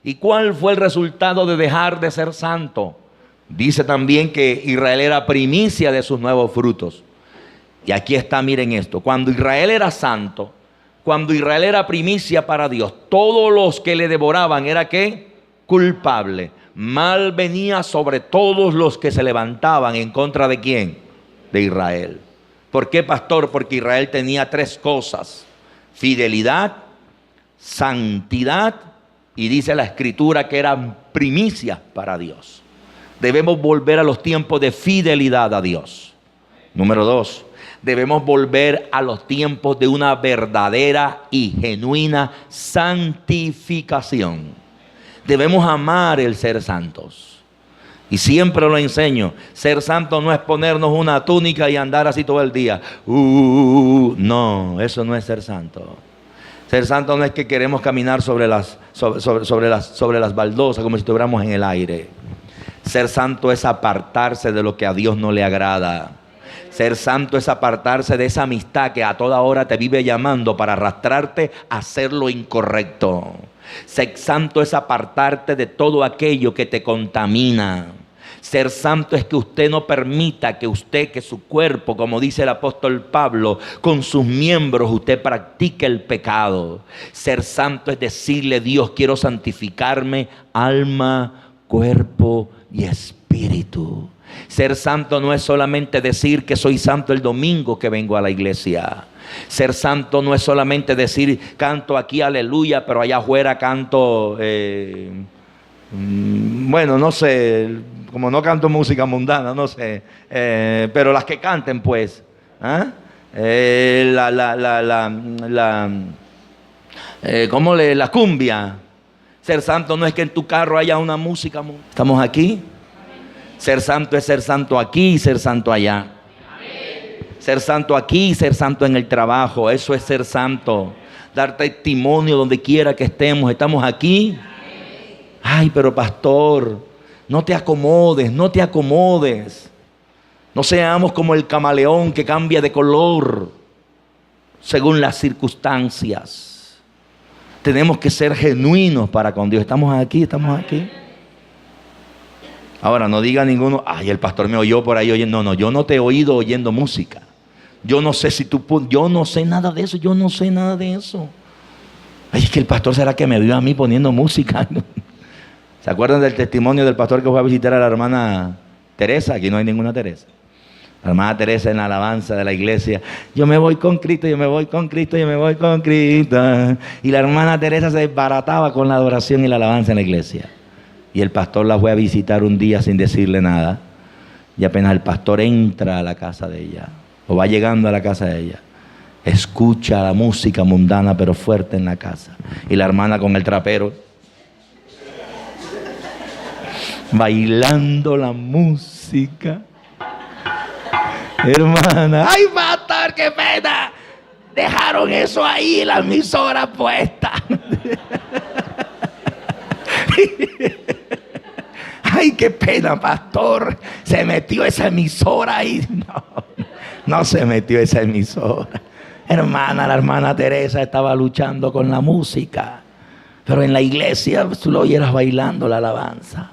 ¿Y cuál fue el resultado de dejar de ser santo? Dice también que Israel era primicia de sus nuevos frutos. Y aquí está, miren esto. Cuando Israel era santo, cuando Israel era primicia para Dios, todos los que le devoraban era ¿qué? Culpable. Mal venía sobre todos los que se levantaban en contra de ¿quién? De Israel. ¿Por qué, pastor? Porque Israel tenía tres cosas: fidelidad, santidad, y dice la Escritura que eran primicias para Dios. Debemos volver a los tiempos de fidelidad a Dios. Número 2, debemos volver a los tiempos de una verdadera y genuina santificación. Debemos amar el ser santos. Y siempre lo enseño, ser santo no es ponernos una túnica y andar así todo el día. No, eso no es ser santo. Ser santo no es que queremos caminar sobre las baldosas como si estuviéramos en el aire. Ser santo es apartarse de lo que a Dios no le agrada. Ser santo es apartarse de esa amistad que a toda hora te vive llamando para arrastrarte a hacer lo incorrecto. Ser santo es apartarte de todo aquello que te contamina. Ser santo es que usted no permita que su cuerpo, como dice el apóstol Pablo, con sus miembros usted practique el pecado. Ser santo es decirle: Dios, quiero santificarme alma, cuerpo y espíritu. Ser santo no es solamente decir que soy santo el domingo que vengo a la iglesia. Ser santo no es solamente decir canto aquí aleluya, pero allá afuera canto, bueno, no sé, como no canto música mundana, no sé, pero las que canten pues, la cumbia. Ser santo no es que en tu carro haya una música mundana. ¿Estamos aquí? Ser santo es ser santo aquí y ser santo allá. Ser santo aquí y ser santo en el trabajo. Eso es ser santo. Dar testimonio donde quiera que estemos. ¿Estamos aquí? Ay, pero pastor, no te acomodes, no te acomodes. No seamos como el camaleón que cambia de color según las circunstancias. Tenemos que ser genuinos para con Dios. Estamos aquí, estamos aquí. Ahora, no diga ninguno, ay, el pastor me oyó por ahí oyendo. No, yo no te he oído oyendo música. Yo no sé si tú, yo no sé nada de eso, yo no sé nada de eso. Ay, es que el pastor será que me vio a mí poniendo música. ¿Se acuerdan del testimonio del pastor que fue a visitar a la hermana Teresa? Aquí no hay ninguna Teresa. La hermana Teresa en la alabanza de la iglesia. Yo me voy con Cristo, yo me voy con Cristo, yo me voy con Cristo. Y la hermana Teresa se desbarataba con la adoración y la alabanza en la iglesia. Y el pastor la fue a visitar un día sin decirle nada. Y apenas el pastor entra a la casa de ella, o va llegando a la casa de ella, escucha la música mundana pero fuerte en la casa. Y la hermana con el trapero, bailando la música. Hermana, ¡ay, pastor, qué pena! Dejaron eso ahí, la emisora puesta. ¡Ay, qué pena, pastor! Se metió esa emisora ahí. No se metió esa emisora. Hermana, la hermana Teresa estaba luchando con la música. Pero en la iglesia tú lo oyeras bailando la alabanza.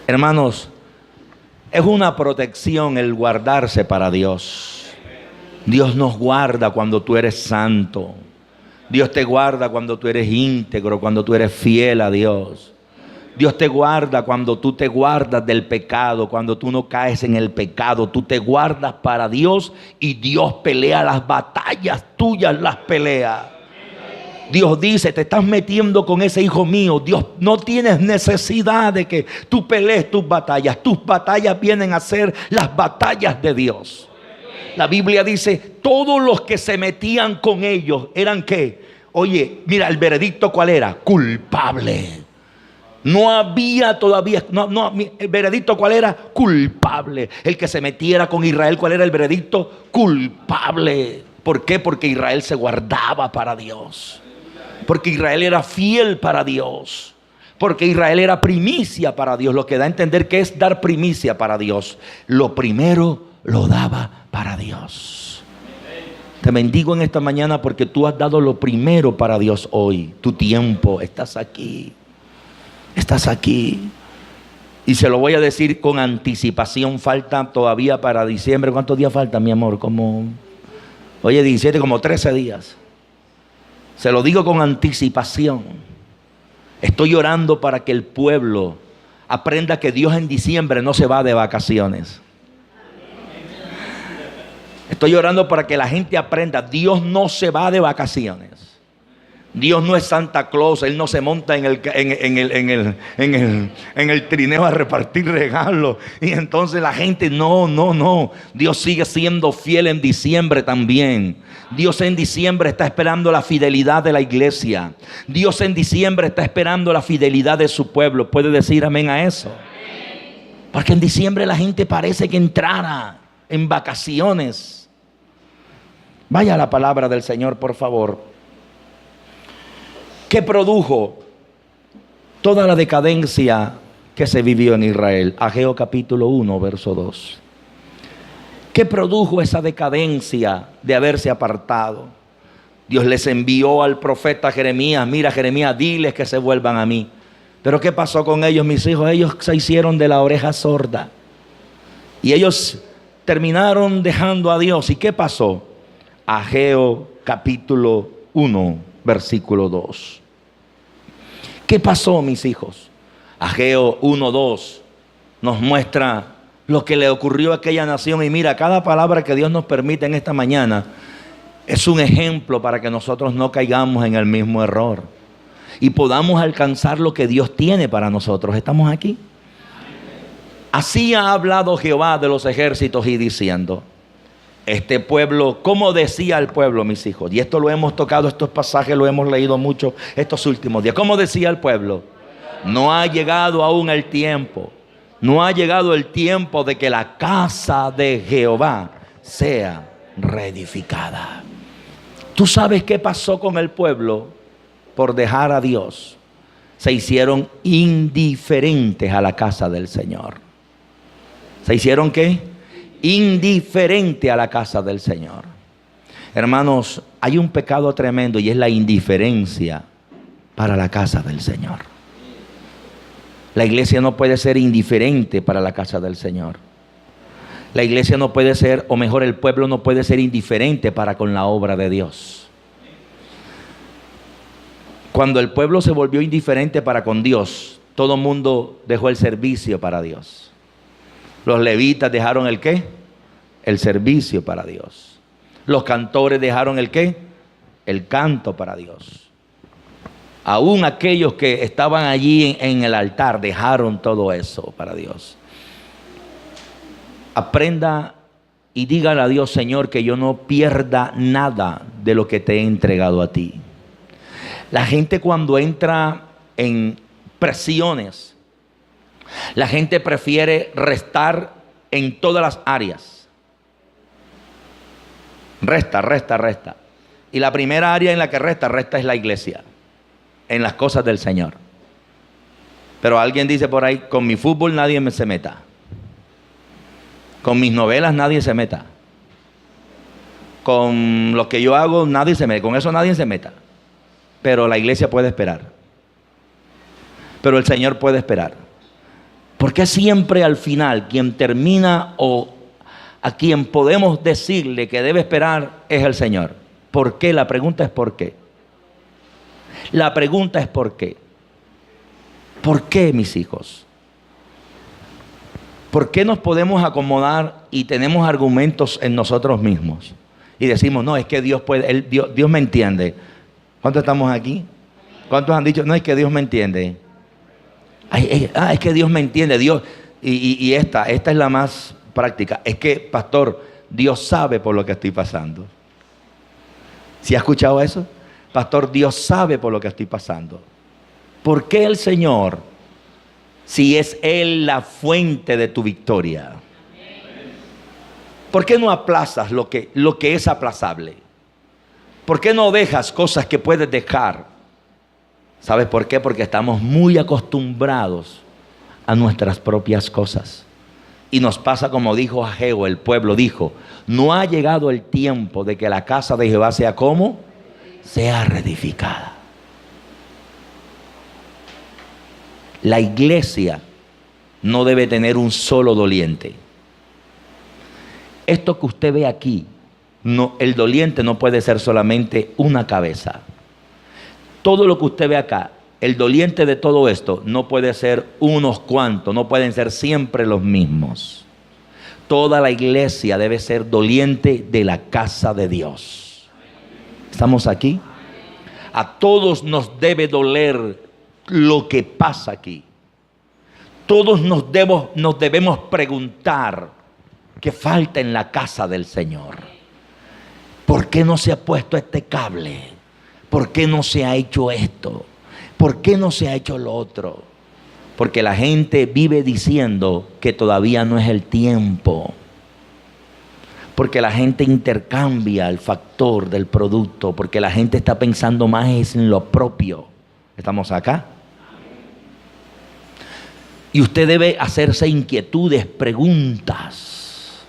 Hermanos, es una protección el guardarse para Dios. Dios nos guarda cuando tú eres santo. Dios te guarda cuando tú eres íntegro, cuando tú eres fiel a Dios. Dios te guarda cuando tú te guardas del pecado, cuando tú no caes en el pecado. Tú te guardas para Dios y Dios pelea las batallas tuyas, las pelea. Dios dice, te estás metiendo con ese hijo mío. Dios, no tienes necesidad de que tú pelees tus batallas. Tus batallas vienen a ser las batallas de Dios. La Biblia dice, todos los que se metían con ellos eran ¿qué? Oye, mira, el veredicto ¿cuál era? Culpable. No había todavía, el veredicto ¿cuál era? Culpable. El que se metiera con Israel, ¿cuál era el veredicto? Culpable. ¿Por qué? Porque Israel se guardaba para Dios. Porque Israel era fiel para Dios. Porque Israel era primicia para Dios. Lo que da a entender que es dar primicia para Dios. Lo primero lo daba para Dios. Te bendigo en esta mañana porque tú has dado lo primero para Dios hoy. Tu tiempo, estás aquí. Estás aquí. Y se lo voy a decir con anticipación. Falta todavía para diciembre. ¿Cuántos días faltan, mi amor? Oye, 17, como 13 días. Se lo digo con anticipación. Estoy orando para que el pueblo aprenda que Dios en diciembre no se va de vacaciones. Estoy orando para que la gente aprenda, Dios no se va de vacaciones. Dios no es Santa Claus, Él no se monta en el trineo a repartir regalos. Y entonces la gente, no. Dios sigue siendo fiel en diciembre también. Dios en diciembre está esperando la fidelidad de la iglesia. Dios en diciembre está esperando la fidelidad de su pueblo. ¿Puede decir amén a eso? Porque en diciembre la gente parece que entrara en vacaciones. Vaya a la palabra del Señor, por favor. ¿Qué produjo toda la decadencia que se vivió en Israel? Ageo capítulo 1, verso 2. ¿Qué produjo esa decadencia de haberse apartado? Dios les envió al profeta Jeremías. Mira, Jeremías, diles que se vuelvan a mí. Pero ¿qué pasó con ellos, mis hijos? Ellos se hicieron de la oreja sorda. Y ellos terminaron dejando a Dios. ¿Y qué pasó? Ageo capítulo 1, versículo 2. ¿Qué pasó, mis hijos? Ageo 1:2 nos muestra lo que le ocurrió a aquella nación. Y mira, cada palabra que Dios nos permite en esta mañana es un ejemplo para que nosotros no caigamos en el mismo error y podamos alcanzar lo que Dios tiene para nosotros. ¿Estamos aquí? Así ha hablado Jehová de los ejércitos y diciendo, este pueblo, ¿cómo decía el pueblo, mis hijos? Y esto lo hemos tocado, estos pasajes lo hemos leído mucho estos últimos días. ¿Cómo decía el pueblo? No ha llegado aún el tiempo. No ha llegado el tiempo de que la casa de Jehová sea reedificada. ¿Tú sabes qué pasó con el pueblo por dejar a Dios? Se hicieron indiferentes a la casa del Señor. ¿Se hicieron qué? Indiferente a la casa del Señor. Hermanos, hay un pecado tremendo y es la indiferencia para la casa del Señor. La iglesia no puede ser indiferente para la casa del Señor. La iglesia no puede ser, o mejor, el pueblo no puede ser indiferente para con la obra de Dios. Cuando el pueblo se volvió indiferente para con Dios, todo el mundo dejó el servicio para Dios. Los levitas dejaron ¿el qué? El servicio para Dios. Los cantores dejaron ¿el qué? El canto para Dios. Aún aquellos que estaban allí en el altar dejaron todo eso para Dios. Aprenda y dígale a Dios: Señor, que yo no pierda nada de lo que te he entregado a ti. La gente, cuando entra en presiones, la gente prefiere restar en todas las áreas. Resta. Y la primera área en la que resta es la iglesia, en las cosas del Señor. Pero alguien dice por ahí: con mi fútbol nadie se meta. Con mis novelas nadie se meta. Con lo que yo hago nadie se meta. Con eso nadie se meta. Pero la iglesia puede esperar. Pero el Señor puede esperar. Porque siempre al final quien termina o a quien podemos decirle que debe esperar es el Señor. ¿Por qué? La pregunta es ¿por qué? La pregunta es ¿por qué? ¿Por qué, mis hijos? ¿Por qué nos podemos acomodar y tenemos argumentos en nosotros mismos? Y decimos: no, es que Dios puede, Dios me entiende. ¿Cuántos estamos aquí? ¿Cuántos han dicho: no, es que Dios me entiende? Es que Dios me entiende. Dios, y esta es la más práctica. Es que, pastor, Dios sabe por lo que estoy pasando. ¿Sí ha escuchado eso? Pastor, Dios sabe por lo que estoy pasando. ¿Por qué el Señor, si es Él la fuente de tu victoria? ¿Por qué no aplazas lo que es aplazable? ¿Por qué no dejas cosas que puedes dejar? ¿Sabes por qué? Porque estamos muy acostumbrados a nuestras propias cosas. Y nos pasa como dijo Ageo, el pueblo dijo: no ha llegado el tiempo de que la casa de Jehová sea como sea reedificada. La iglesia no debe tener un solo doliente. Esto que usted ve aquí, no, el doliente no puede ser solamente una cabeza. Todo lo que usted ve acá, el doliente de todo esto no puede ser unos cuantos, no pueden ser siempre los mismos. Toda la iglesia debe ser doliente de la casa de Dios. ¿Estamos aquí? A todos nos debe doler lo que pasa aquí. Todos nos debemos preguntar qué falta en la casa del Señor. ¿Por qué no se ha puesto este cable? ¿Por qué no se ha hecho esto? ¿Por qué no se ha hecho lo otro? Porque la gente vive diciendo que todavía no es el tiempo. Porque la gente intercambia el factor del producto. Porque la gente está pensando más en lo propio. ¿Estamos acá? Y usted debe hacerse inquietudes, preguntas.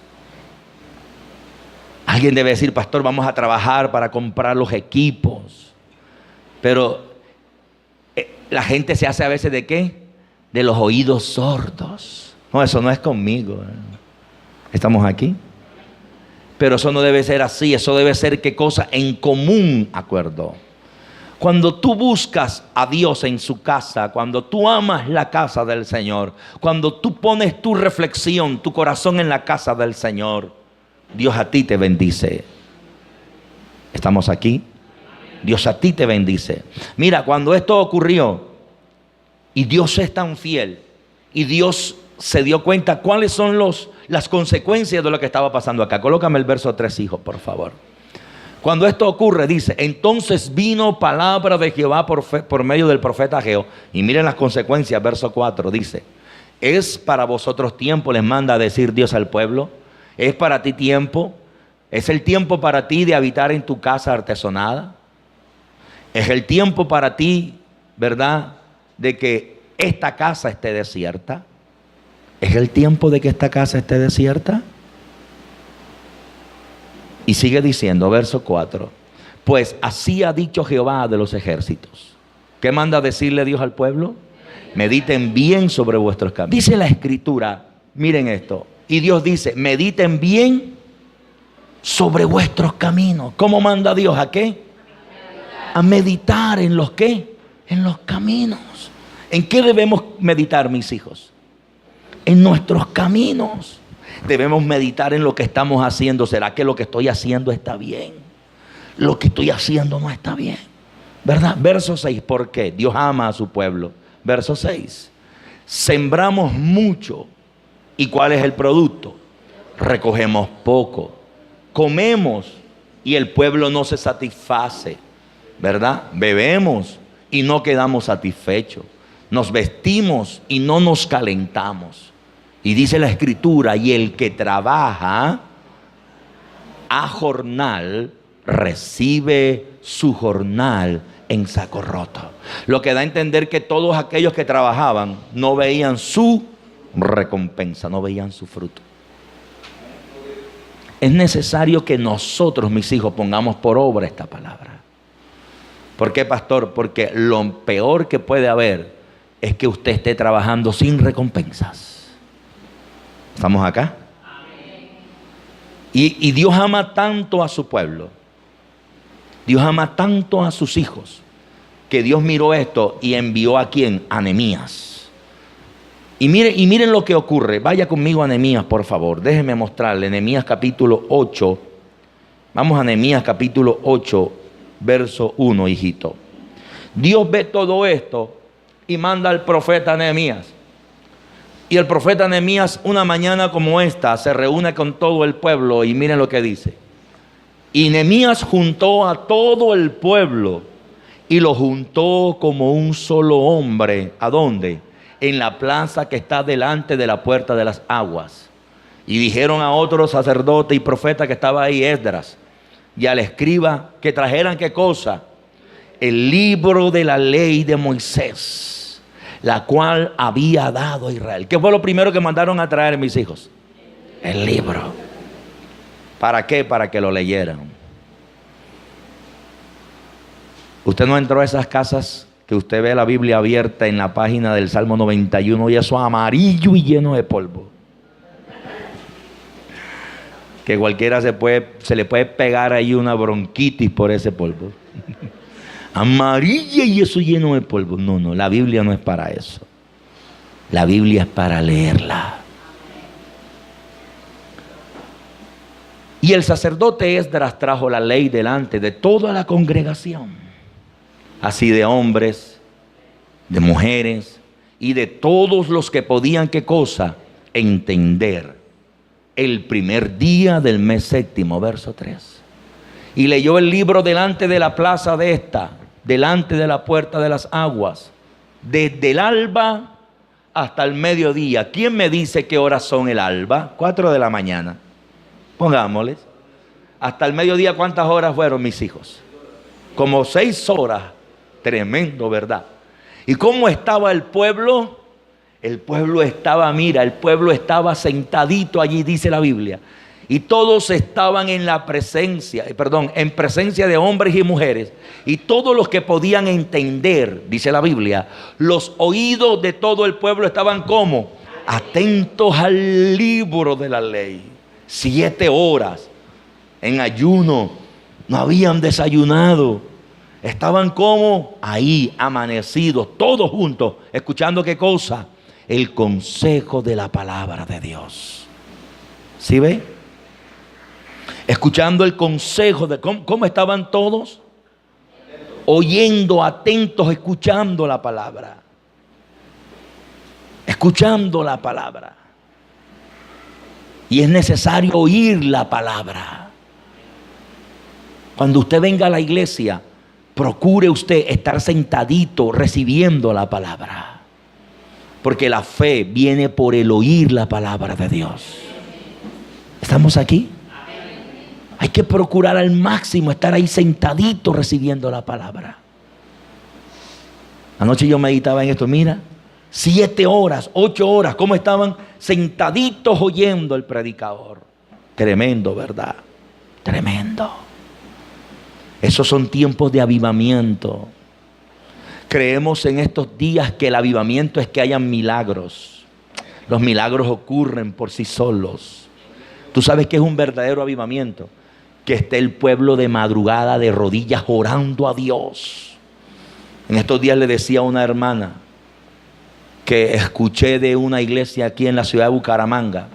Alguien debe decir: pastor, vamos a trabajar para comprar los equipos. Pero la gente se hace a veces ¿de qué? De los oídos sordos. No, eso no es conmigo. ¿Estamos aquí? Pero eso no debe ser así. Eso debe ser ¿qué cosa? En común acuerdo. Cuando tú buscas a Dios en su casa, cuando tú amas la casa del Señor, cuando tú pones tu reflexión, tu corazón en la casa del Señor, Dios a ti te bendice. ¿Estamos aquí? Dios a ti te bendice. Mira, cuando esto ocurrió y Dios es tan fiel y Dios se dio cuenta cuáles son las consecuencias de lo que estaba pasando acá. Colócame el verso 3, hijo, por favor. Cuando esto ocurre, dice: entonces vino palabra de Jehová por medio del profeta Ageo. Y miren las consecuencias, verso 4, dice: ¿es para vosotros tiempo, les manda a decir Dios al pueblo? ¿Es para ti tiempo? ¿Es el tiempo para ti de habitar en tu casa artesonada? ¿Es el tiempo para ti, verdad, de que esta casa esté desierta? ¿Es el tiempo de que esta casa esté desierta? Y sigue diciendo, verso 4. Pues así ha dicho Jehová de los ejércitos. ¿Qué manda decirle Dios al pueblo? Mediten bien sobre vuestros caminos. Dice la Escritura, miren esto. Y Dios dice, mediten bien sobre vuestros caminos. ¿Cómo manda Dios? ¿A qué? A meditar en los qué? En los caminos. ¿En qué debemos meditar, mis hijos? En nuestros caminos. Debemos meditar en lo que estamos haciendo. ¿Será que lo que estoy haciendo está bien? Lo que estoy haciendo no está bien, ¿verdad? Verso 6, ¿por qué? Dios ama a su pueblo. Verso 6, sembramos mucho. ¿Y cuál es el producto? Recogemos poco. Comemos y el pueblo no se satisface, ¿verdad? Bebemos y no quedamos satisfechos. Nos vestimos y no nos calentamos. Y dice la Escritura, y el que trabaja a jornal recibe su jornal en saco roto. Lo que da a entender que todos aquellos que trabajaban no veían su recompensa, no veían su fruto. Es necesario que nosotros, mis hijos, pongamos por obra esta palabra. ¿Por qué, pastor? Porque lo peor que puede haber es que usted esté trabajando sin recompensas. ¿Estamos acá? Y Dios ama tanto a su pueblo. Dios ama tanto a sus hijos, que Dios miró esto y envió ¿a quién? A Nehemías. Y miren lo que ocurre. Vaya conmigo a Nehemías, por favor. Déjenme mostrarle. Nehemías capítulo 8. Vamos a Nehemías capítulo 8, verso 1, hijito. Dios ve todo esto y manda al profeta Nehemías. Y el profeta Nehemías, una mañana como esta, se reúne con todo el pueblo y miren lo que dice. Y Nehemías juntó a todo el pueblo y lo juntó como un solo hombre. ¿A dónde? En la plaza que está delante de la puerta de las aguas. Y dijeron a otro sacerdote y profeta que estaba ahí, Esdras, y al escriba que trajeran ¿qué cosa? El libro de la ley de Moisés, la cual había dado a Israel. ¿Qué fue lo primero que mandaron a traer, mis hijos? El libro. ¿Para qué? Para que lo leyeran. Usted no entró a esas casas que usted ve la Biblia abierta en la página del Salmo 91 y eso amarillo y lleno de polvo. Que cualquiera se le puede pegar ahí una bronquitis por ese polvo. Amarilla y eso lleno de polvo. No, la Biblia no es para eso. La Biblia es para leerla. Y el sacerdote Esdras trajo la ley delante de toda la congregación, así de hombres, de mujeres y de todos los que podían, ¿qué cosa? Entender. El primer día del mes séptimo, verso 3. Y leyó el libro delante de la plaza de esta, delante de la puerta de las aguas, desde el alba hasta el mediodía. ¿Quién me dice qué horas son el alba? 4 de la mañana. Pongámosles. Hasta el mediodía, ¿cuántas horas fueron, mis hijos? Como 6 horas. Tremendo, ¿verdad? ¿Y cómo estaba el pueblo? El pueblo estaba, mira, el pueblo estaba sentadito allí, dice la Biblia. Y todos estaban en en presencia de hombres y mujeres. Y todos los que podían entender, dice la Biblia, los oídos de todo el pueblo estaban como atentos al libro de la ley. 7 horas en ayuno, no habían desayunado, estaban como ahí amanecidos, todos juntos, escuchando ¿qué cosa? El consejo de la palabra de Dios. ¿Sí ve? Escuchando el consejo de ¿cómo estaban todos? Oyendo, atentos, escuchando la palabra. Escuchando la palabra. Y es necesario oír la palabra. Cuando usted venga a la iglesia, procure usted estar sentadito recibiendo la palabra. Porque la fe viene por el oír la palabra de Dios. ¿Estamos aquí? Hay que procurar al máximo estar ahí sentadito recibiendo la palabra. Anoche yo meditaba en esto, mira. 7 horas, 8 horas, ¿cómo estaban? Sentaditos oyendo el predicador. Tremendo, ¿verdad? Tremendo. Esos son tiempos de avivamiento. Creemos en estos días que el avivamiento es que hayan milagros. Los milagros ocurren por sí solos. ¿Tú sabes qué es un verdadero avivamiento? Que esté el pueblo de madrugada de rodillas orando a Dios. En estos días le decía a una hermana que escuché de una iglesia aquí en la ciudad de Bucaramanga,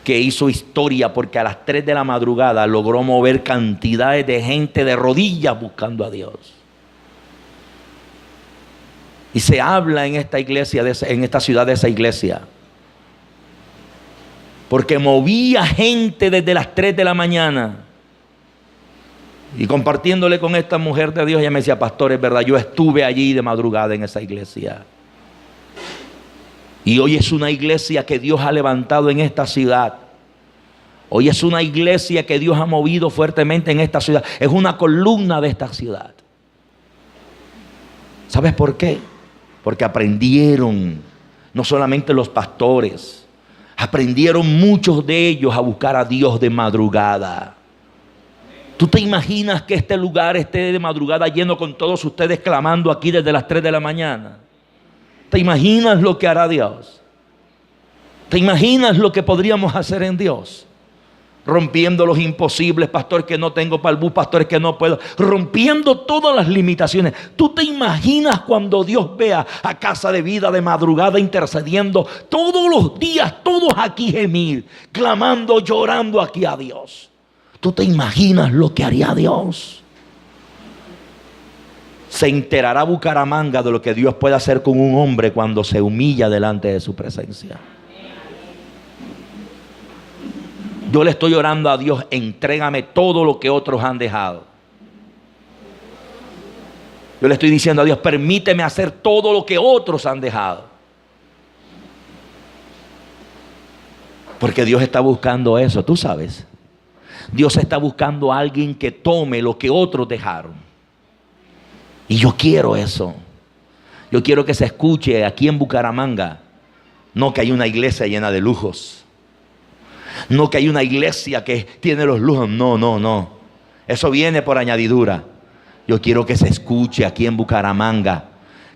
que hizo historia porque a las 3 de la madrugada logró mover cantidades de gente de rodillas buscando a Dios. Y se habla en esta iglesia, en esta ciudad de esa iglesia, porque movía gente desde las 3 de la mañana. Y compartiéndole con esta mujer de Dios, ella me decía: pastor, es verdad, yo estuve allí de madrugada en esa iglesia. Y hoy es una iglesia que Dios ha levantado en esta ciudad. Hoy es una iglesia que Dios ha movido fuertemente en esta ciudad. Es una columna de esta ciudad. ¿Sabes por qué? Porque aprendieron, no solamente los pastores, aprendieron muchos de ellos a buscar a Dios de madrugada. ¿Tú te imaginas que este lugar esté de madrugada lleno con todos ustedes clamando aquí desde las 3 de la mañana? ¿Te imaginas lo que hará Dios? ¿Te imaginas lo que podríamos hacer en Dios? Rompiendo los imposibles, pastor, que no tengo para el bus, pastor, que no puedo. Rompiendo todas las limitaciones. ¿Tú te imaginas cuando Dios vea a Casa de Vida de madrugada intercediendo todos los días, todos aquí gemir, clamando, llorando aquí a Dios? ¿Tú te imaginas lo que haría Dios? Se enterará Bucaramanga de lo que Dios puede hacer con un hombre cuando se humilla delante de su presencia. Yo le estoy orando a Dios: entrégame todo lo que otros han dejado. Yo le estoy diciendo a Dios: permíteme hacer todo lo que otros han dejado. Porque Dios está buscando eso, tú sabes. Dios está buscando a alguien que tome lo que otros dejaron. Y yo quiero eso. Yo quiero que se escuche aquí en Bucaramanga. No que hay una iglesia llena de lujos. No que hay una iglesia que tiene los lujos. No, no, no. Eso viene por añadidura. Yo quiero que se escuche aquí en Bucaramanga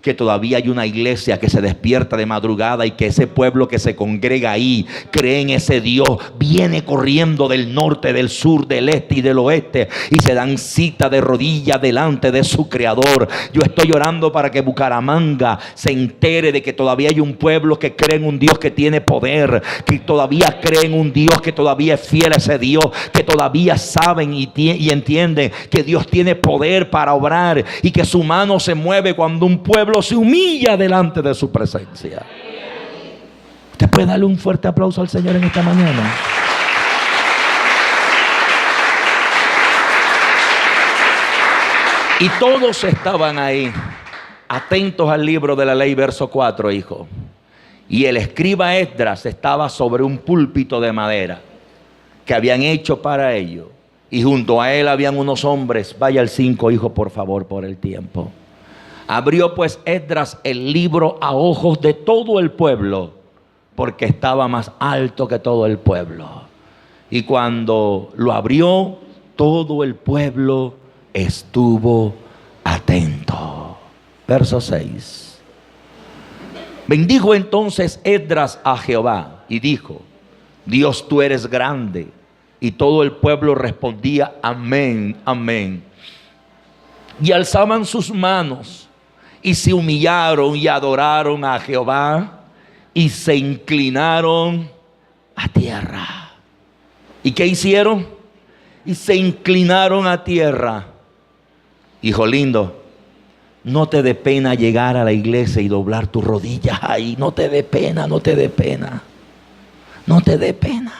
que todavía hay una iglesia que se despierta de madrugada y que ese pueblo que se congrega ahí cree en ese Dios, viene corriendo del norte, del sur, del este y del oeste y se dan cita de rodillas delante de su Creador. Yo estoy orando para que Bucaramanga se entere de que todavía hay un pueblo que cree en un Dios que tiene poder, que todavía cree en un Dios que todavía es fiel a ese Dios, que todavía saben y entienden que Dios tiene poder para obrar y que su mano se mueve cuando un pueblo se humilla delante de su presencia. Usted puede darle un fuerte aplauso al Señor en esta mañana. Y todos estaban ahí, atentos al libro de la ley, verso 4, hijo. Y el escriba Esdras estaba sobre un púlpito de madera que habían hecho para ello. Y junto a él habían unos hombres. Vaya al 5, hijo, por favor, por el tiempo. Abrió pues Esdras el libro a ojos de todo el pueblo, porque estaba más alto que todo el pueblo. Y cuando lo abrió, todo el pueblo estuvo atento. Verso 6. Bendijo entonces Esdras a Jehová y dijo: Dios, tú eres grande. Y todo el pueblo respondía: amén, amén. Y alzaban sus manos y se humillaron y adoraron a Jehová y se inclinaron a tierra. ¿Y qué hicieron? Y se inclinaron a tierra. Hijo lindo, no te dé pena llegar a la iglesia y doblar tus rodillas ahí. No te dé pena, no te dé pena. No te dé pena.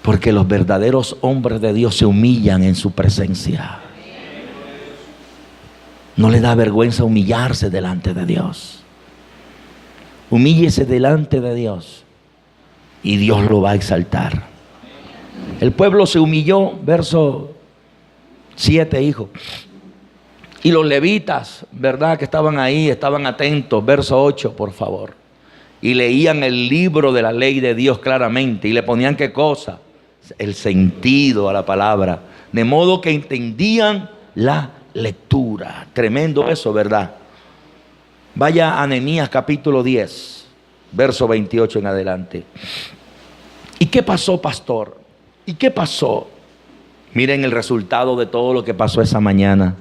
Porque los verdaderos hombres de Dios se humillan en su presencia. No le da vergüenza humillarse delante de Dios. Humíllese delante de Dios y Dios lo va a exaltar. El pueblo se humilló, verso 7, hijo. Y los levitas, ¿verdad? Que estaban ahí, estaban atentos. Verso 8, por favor. y leían el libro de la ley de Dios claramente y le ponían ¿qué cosa? El sentido a la palabra, de modo que entendían la lectura. Tremendo eso, ¿verdad? Vaya a Nehemías capítulo 10, verso 28 en adelante. ¿Y qué pasó, pastor? ¿Y qué pasó? Miren el resultado de todo lo que pasó esa mañana.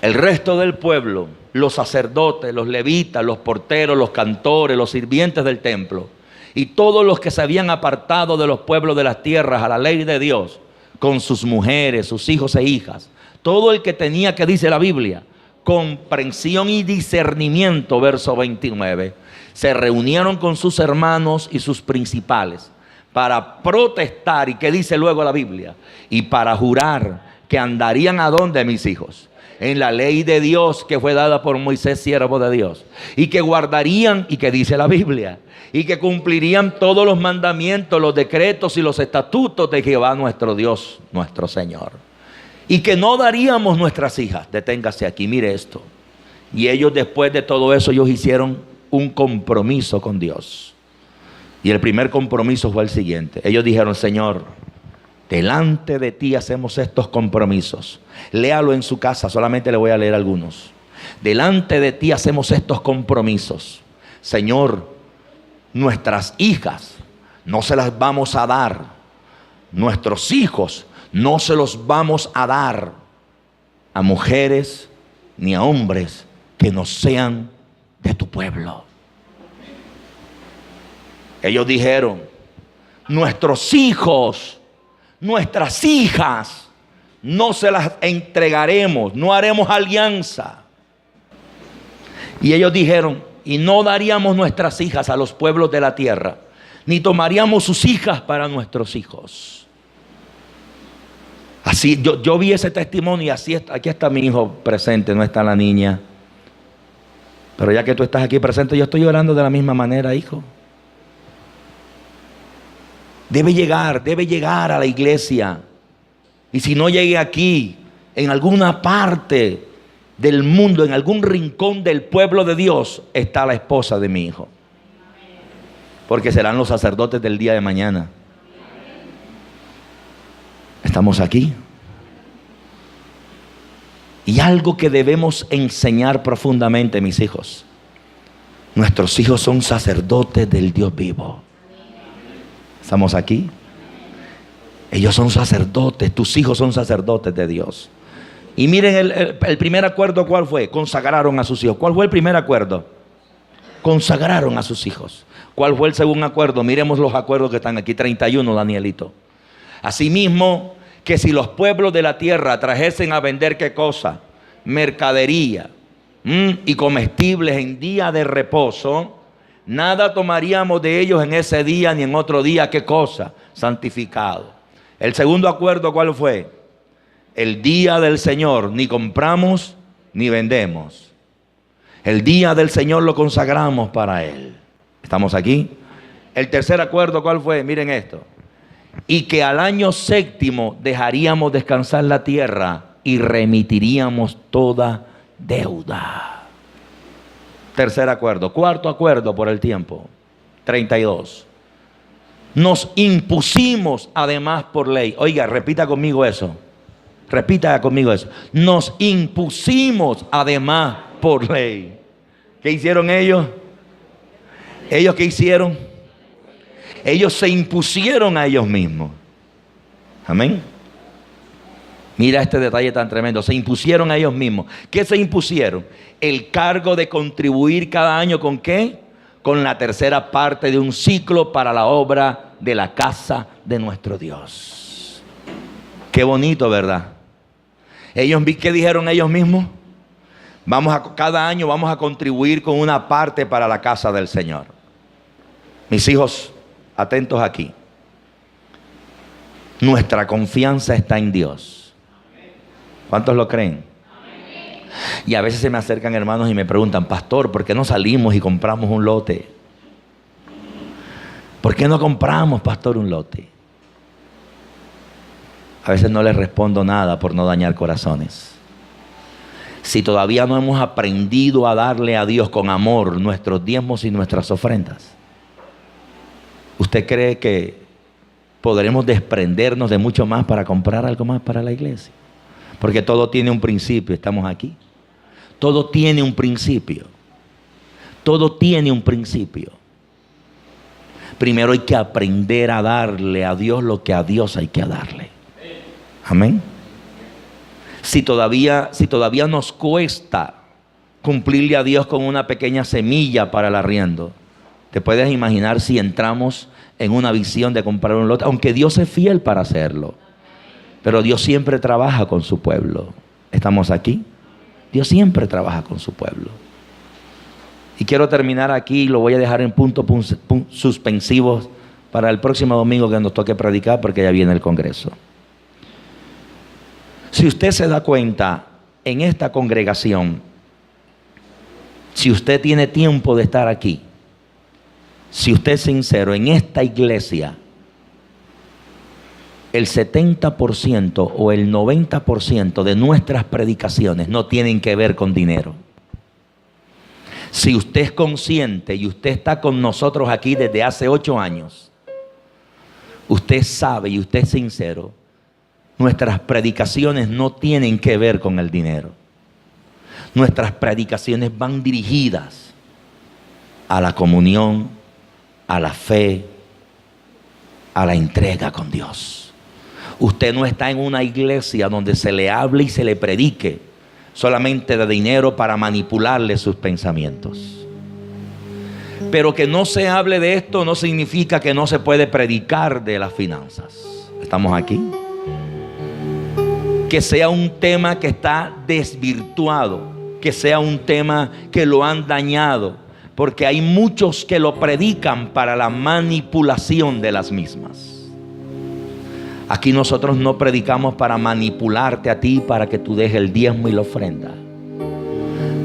El resto del pueblo, los sacerdotes, los levitas, los porteros, los cantores, los sirvientes del templo y todos los que se habían apartado de los pueblos de las tierras a la ley de Dios, con sus mujeres, sus hijos e hijas, todo el que tenía, que dice la Biblia, comprensión y discernimiento, verso 29, se reunieron con sus hermanos y sus principales para protestar, y que dice luego la Biblia, y para jurar que andarían a dónde, mis hijos, en la ley de Dios que fue dada por Moisés, siervo de Dios, y que guardarían, y que dice la Biblia, y que cumplirían todos los mandamientos, los decretos y los estatutos de Jehová nuestro Dios, nuestro Señor, y que no daríamos nuestras hijas. Deténgase aquí, mire esto. Y ellos, después de todo eso, ellos hicieron un compromiso con Dios. Y el primer compromiso fue el siguiente. Ellos dijeron: Señor, delante de ti hacemos estos compromisos. Léalo en su casa, solamente le voy a leer algunos. Delante de ti hacemos estos compromisos. Señor, nuestras hijas no se las vamos a dar. Nuestros hijos no se los vamos a dar a mujeres ni a hombres que no sean de tu pueblo. Ellos dijeron: nuestros hijos, nuestras hijas, no se las entregaremos, no haremos alianza. Y ellos dijeron: y no daríamos nuestras hijas a los pueblos de la tierra, ni tomaríamos sus hijas para nuestros hijos. Así, yo vi ese testimonio y así está. Aquí está mi hijo presente, no está la niña. Pero ya que tú estás aquí presente, yo estoy orando de la misma manera, hijo. Debe llegar a la iglesia. Y si no llegue aquí, en alguna parte del mundo, en algún rincón del pueblo de Dios, está la esposa de mi hijo. Porque serán los sacerdotes del día de mañana. Estamos aquí. Y algo que debemos enseñar profundamente, mis hijos. Nuestros hijos son sacerdotes del Dios vivo. ¿Estamos aquí? Ellos son sacerdotes, tus hijos son sacerdotes de Dios. Y miren el primer acuerdo, ¿cuál fue? Consagraron a sus hijos. ¿Cuál fue el primer acuerdo? Consagraron a sus hijos. ¿Cuál fue el segundo acuerdo? Miremos los acuerdos que están aquí, 31, Danielito. Asimismo, que si los pueblos de la tierra trajesen a vender, ¿qué cosa? Mercadería y comestibles en día de reposo, nada tomaríamos de ellos en ese día ni en otro día. ¿Qué cosa? Santificado. El segundo acuerdo, ¿cuál fue? El día del Señor ni compramos ni vendemos. El día del Señor lo consagramos para Él. ¿Estamos aquí? El tercer acuerdo, ¿cuál fue? Miren esto. Y que al año séptimo dejaríamos descansar la tierra y remitiríamos toda deuda. Tercer acuerdo. Cuarto acuerdo por el tiempo. 32. Nos impusimos además por ley. Oiga, repita conmigo eso. Repita conmigo eso. Nos impusimos además por ley. ¿Qué hicieron ellos? ¿Ellos qué hicieron? Ellos se impusieron a ellos mismos. Amén. Mira este detalle tan tremendo. Se impusieron a ellos mismos. ¿Qué se impusieron? El cargo de contribuir cada año, ¿con qué? Con la tercera parte de un ciclo para la obra de la casa de nuestro Dios. Qué bonito, ¿verdad? Ellos, ¿qué dijeron ellos mismos? Cada año vamos a contribuir con una parte para la casa del Señor. Mis hijos, atentos aquí. Nuestra confianza está en Dios. ¿Cuántos lo creen? Y a veces se me acercan hermanos y me preguntan: pastor, ¿por qué no salimos y compramos un lote? ¿Por qué no compramos, pastor, un lote? A veces no les respondo nada por no dañar corazones. si todavía no hemos aprendido a darle a Dios con amor nuestros diezmos y nuestras ofrendas, ¿usted cree que podremos desprendernos de mucho más para comprar algo más para la iglesia? Porque todo tiene un principio, estamos aquí. Todo tiene un principio. Todo tiene un principio. Primero hay que aprender a darle a Dios lo que a Dios hay que darle. Amén. Si todavía nos cuesta cumplirle a Dios con una pequeña semilla para el arriendo, te puedes imaginar si entramos en una visión de comprar un lote, aunque Dios es fiel para hacerlo. Pero Dios siempre trabaja con su pueblo. ¿Estamos aquí? Dios siempre trabaja con su pueblo. Y quiero terminar aquí, lo voy a dejar en puntos suspensivos para el próximo domingo que nos toque predicar, porque ya viene el Congreso. Si usted se da cuenta, en esta congregación, si usted tiene tiempo de estar aquí, si usted es sincero, en esta iglesia, el 70% o el 90% de nuestras predicaciones no tienen que ver con dinero. Si usted es consciente y usted está con nosotros aquí desde hace 8 años, usted sabe y usted es sincero, nuestras predicaciones no tienen que ver con el dinero. Nuestras predicaciones van dirigidas a la comunión, a la fe, a la entrega con Dios. Usted no está en una iglesia donde se le hable y se le predique solamente de dinero para manipularle sus pensamientos. Pero que no se hable de esto no significa que no se puede predicar de las finanzas. ¿Estamos aquí? Que sea un tema que está desvirtuado, que sea un tema que lo han dañado, porque hay muchos que lo predican para la manipulación de las mismas. Aquí nosotros no predicamos para manipularte a ti para que tú dejes el diezmo y la ofrenda,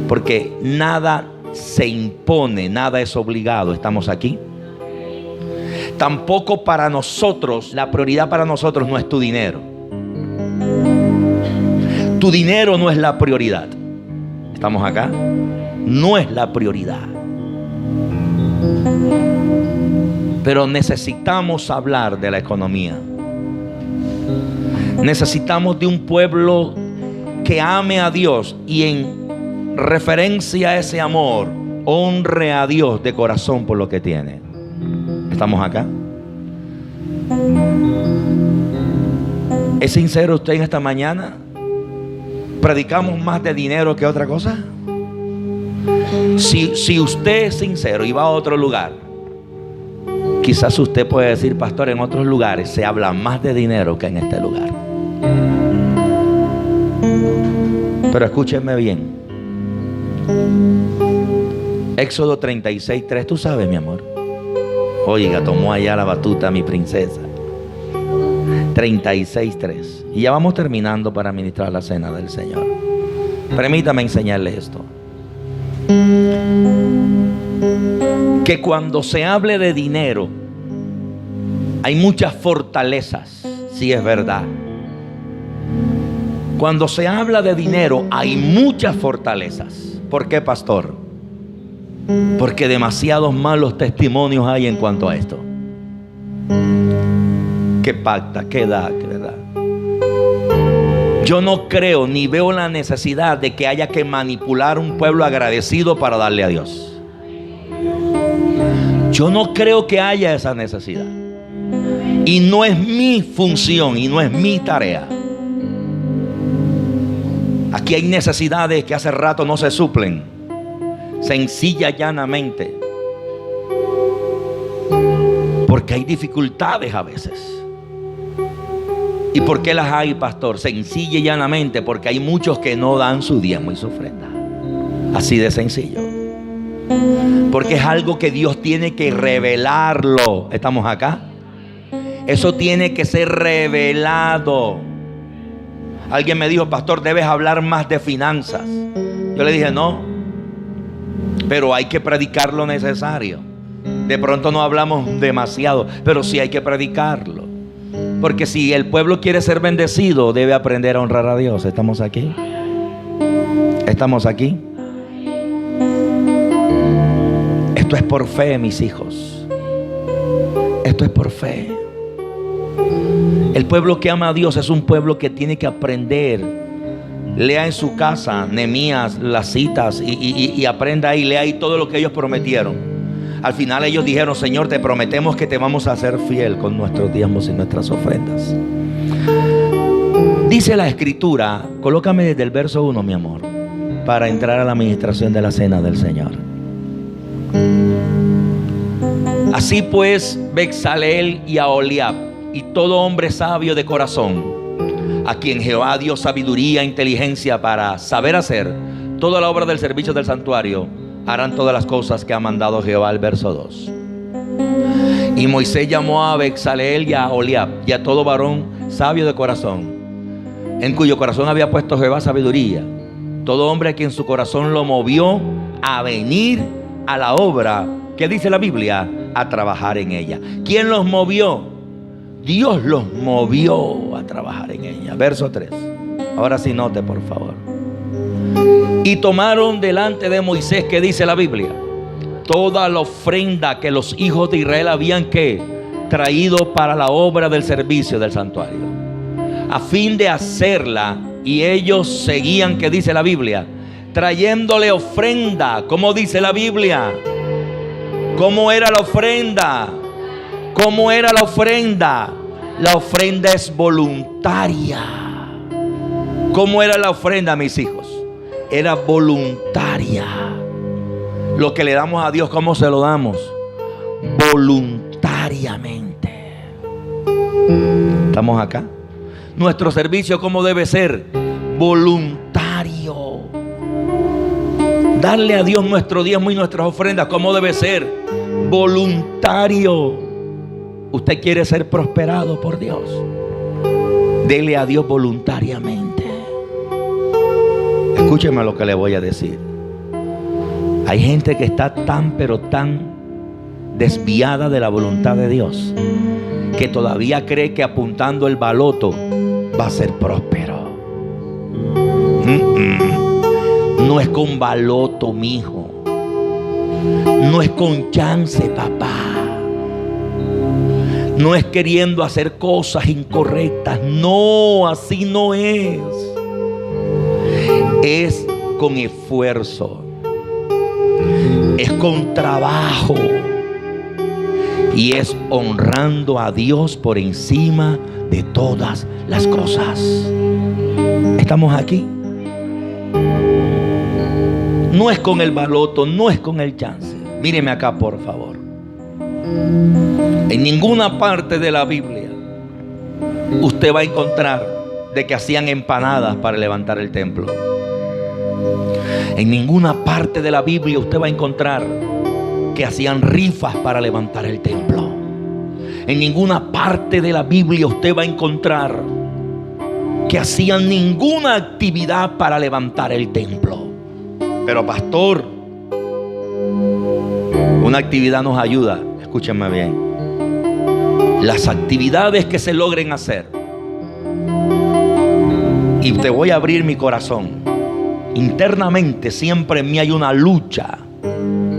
porque nada se impone, nada es obligado. ¿Estamos aquí? Tampoco para nosotros, la prioridad para nosotros no es tu dinero. Tu dinero no es la prioridad. ¿Estamos acá? No es la prioridad. Pero necesitamos hablar de la economía. Necesitamos de un pueblo que ame a Dios y en referencia a ese amor honre a Dios de corazón por lo que tiene. ¿Estamos acá? ¿Es sincero usted en esta mañana? ¿Predicamos más de dinero que otra cosa? Si usted es sincero y va a otro lugar, quizás usted puede decir: pastor, en otros lugares se habla más de dinero que en este lugar. Pero escúchenme bien. Éxodo 36:3, tú sabes, mi amor. Oiga, tomó allá la batuta mi princesa. 36:3. Y ya vamos terminando para ministrar la cena del Señor. Permítame enseñarle esto. Que cuando se hable de dinero, hay muchas fortalezas. Sí, es verdad. Cuando se habla de dinero, hay muchas fortalezas. ¿Por qué, pastor? Porque demasiados malos testimonios hay en cuanto a esto. ¿Qué pacta? ¿Qué da? ¿Qué verdad? Yo no creo ni veo la necesidad de que haya que manipular un pueblo agradecido para darle a Dios. Yo no creo que haya esa necesidad. Y no es mi función y no es mi tarea. Aquí hay necesidades que hace rato no se suplen. Sencilla y llanamente. Porque hay dificultades a veces. ¿Y por qué las hay, pastor? Sencilla y llanamente porque hay muchos que no dan su diezmo y su ofrenda. Así de sencillo. Porque es algo que Dios tiene que revelarlo. ¿Estamos acá? Eso tiene que ser revelado. Alguien me dijo: pastor, debes hablar más de finanzas. Yo le dije: no, pero hay que predicar lo necesario. De pronto no hablamos demasiado, pero sí hay que predicarlo. Porque si el pueblo quiere ser bendecido, debe aprender a honrar a Dios. ¿Estamos aquí? ¿Estamos aquí? Esto es por fe, mis hijos. Esto es por fe. El pueblo que ama a Dios es un pueblo que tiene que aprender. Lea en su casa Nehemías, las citas y aprenda ahí, lea ahí todo lo que ellos prometieron. Al final ellos dijeron: Señor, te prometemos que te vamos a ser fiel con nuestros diezmos y nuestras ofrendas. Dice la Escritura, colócame desde el verso 1, mi amor, para entrar a la administración de la cena del Señor. Así pues, Bezaleel y Aholiab y todo hombre sabio de corazón, a quien Jehová dio sabiduría e inteligencia para saber hacer toda la obra del servicio del santuario, harán todas las cosas que ha mandado Jehová. El verso 2. Y Moisés llamó a Bezaleel y a Aholiab y a todo varón sabio de corazón, en cuyo corazón había puesto Jehová sabiduría, todo hombre a quien su corazón lo movió a venir a la obra, ¿qué dice la Biblia? A trabajar en ella. ¿Quién los movió? Dios los movió a trabajar en ella. Verso 3. Ahora sí, note por favor. Y tomaron delante de Moisés, ¿qué dice la Biblia? Toda la ofrenda que los hijos de Israel habían traído para la obra del servicio del santuario, a fin de hacerla. Y ellos seguían, ¿qué dice la Biblia? Trayéndole ofrenda. ¿Cómo dice la Biblia? ¿Cómo era la ofrenda? ¿Cómo era la ofrenda? La ofrenda es voluntaria. ¿Cómo era la ofrenda, mis hijos? Era voluntaria. Lo que le damos a Dios, ¿cómo se lo damos? Voluntariamente. ¿Estamos acá? Nuestro servicio, ¿cómo debe ser? Voluntario. Darle a Dios nuestro diezmo y nuestras ofrendas, ¿cómo debe ser? Voluntario. Usted quiere ser prosperado por Dios, dele a Dios voluntariamente. Escúcheme lo que le voy a decir. Hay gente que está tan pero tan desviada de la voluntad de Dios, que todavía cree que apuntando el baloto va a ser próspero. No es con baloto, mijo. No es con chance, papá. No es queriendo hacer cosas incorrectas. No, así no es. Es con esfuerzo. Es con trabajo. Y es honrando a Dios por encima de todas las cosas. ¿Estamos aquí? No es con el baloto, no es con el chance. Míreme acá, por favor. En ninguna parte de la Biblia usted va a encontrar de que hacían empanadas para levantar el templo. En ninguna parte de la Biblia usted va a encontrar que hacían rifas para levantar el templo. En ninguna parte de la Biblia usted va a encontrar que hacían ninguna actividad para levantar el templo. Pero pastor, una actividad nos ayuda. Escúchenme bien. Las actividades que se logren hacer, y te voy a abrir mi corazón, internamente siempre en mí hay una lucha.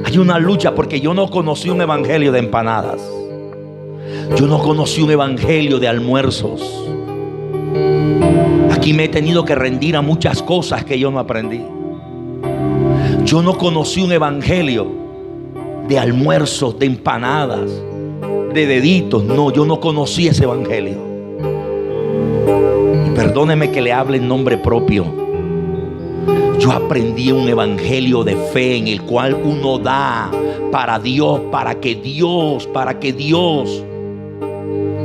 Hay una lucha porque yo no conocí un evangelio de empanadas. Yo no conocí un evangelio de almuerzos. Aquí me he tenido que rendir a muchas cosas que yo no aprendí. Yo no conocí un evangelio de almuerzos, de empanadas, de deditos. No, yo no conocí ese evangelio. Y perdóneme que le hable en nombre propio. Yo aprendí un evangelio de fe en el cual uno da para Dios, para que Dios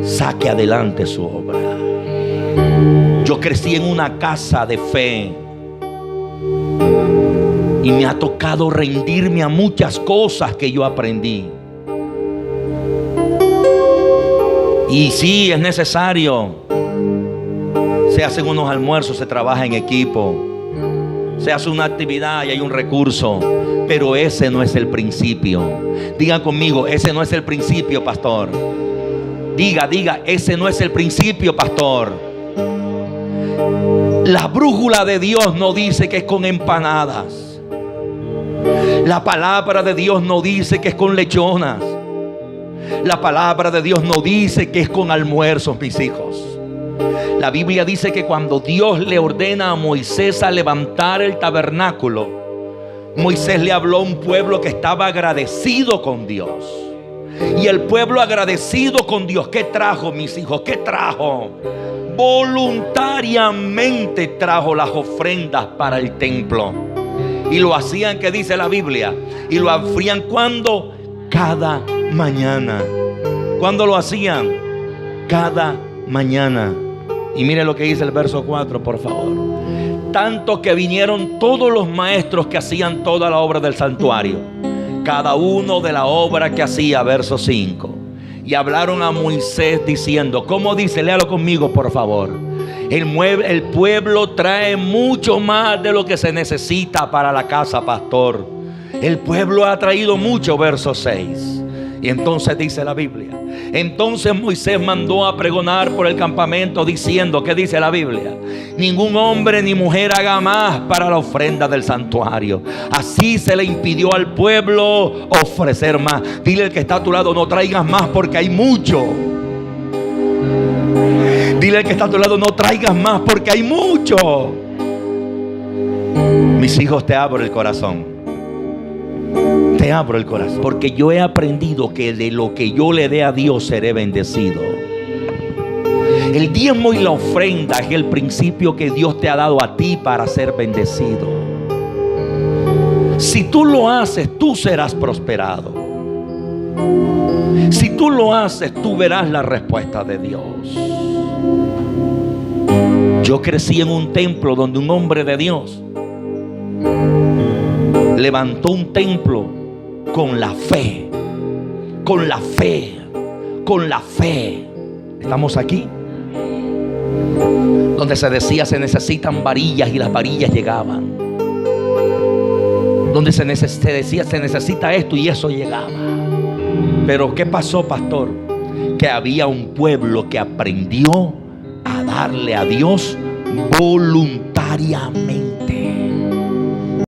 saque adelante su obra. Yo crecí en una casa de fe y me ha tocado rendirme a muchas cosas que yo aprendí. Y sí, es necesario. Se hacen unos almuerzos, se trabaja en equipo, se hace una actividad y hay un recurso, pero ese no es el principio. Diga conmigo, ese no es el principio, pastor. Diga, ese no es el principio, pastor. La brújula de Dios no dice que es con empanadas. La palabra de Dios no dice que es con lechonas. La palabra de Dios no dice que es con almuerzos, mis hijos. La Biblia dice que cuando Dios le ordena a Moisés a levantar el tabernáculo, Moisés le habló a un pueblo que estaba agradecido con Dios. Y el pueblo agradecido con Dios, ¿qué trajo, mis hijos? ¿Qué trajo? Voluntariamente trajo las ofrendas para el templo. Y lo hacían, ¿qué dice la Biblia? Y lo hacían ¿cuándo? Cada mañana. ¿Cuándo lo hacían? Cada mañana. Y mire lo que dice el verso 4, por favor. Tanto que vinieron todos los maestros que hacían toda la obra del santuario, cada uno de la obra que hacía, verso 5. Y hablaron a Moisés diciendo, ¿cómo dice? Léalo conmigo, por favor. El pueblo trae mucho más de lo que se necesita para la casa, pastor. El pueblo ha traído mucho, verso 6. Y entonces dice la Biblia, entonces Moisés mandó a pregonar por el campamento diciendo, ¿qué dice la Biblia? Ningún hombre ni mujer haga más para la ofrenda del santuario. Así se le impidió al pueblo ofrecer más. Dile al que está a tu lado, no traigas más porque hay mucho. Dile al que está a tu lado, no traigas más porque hay mucho. Mis hijos, te abro el corazón. Te abro el corazón, porque yo he aprendido que de lo que yo le dé a Dios seré bendecido. El diezmo y la ofrenda es el principio que Dios te ha dado a ti para ser bendecido. Si tú lo haces, tú serás prosperado. Si tú lo haces, tú verás la respuesta de Dios. Yo crecí en un templo donde un hombre de Dios levantó un templo con la fe, con la fe, con la fe. Estamos aquí, donde se decía se necesitan varillas y las varillas llegaban. Donde se decía se necesita esto y eso llegaba. Pero ¿qué pasó, pastor? Que había un pueblo que aprendió a darle a Dios voluntariamente.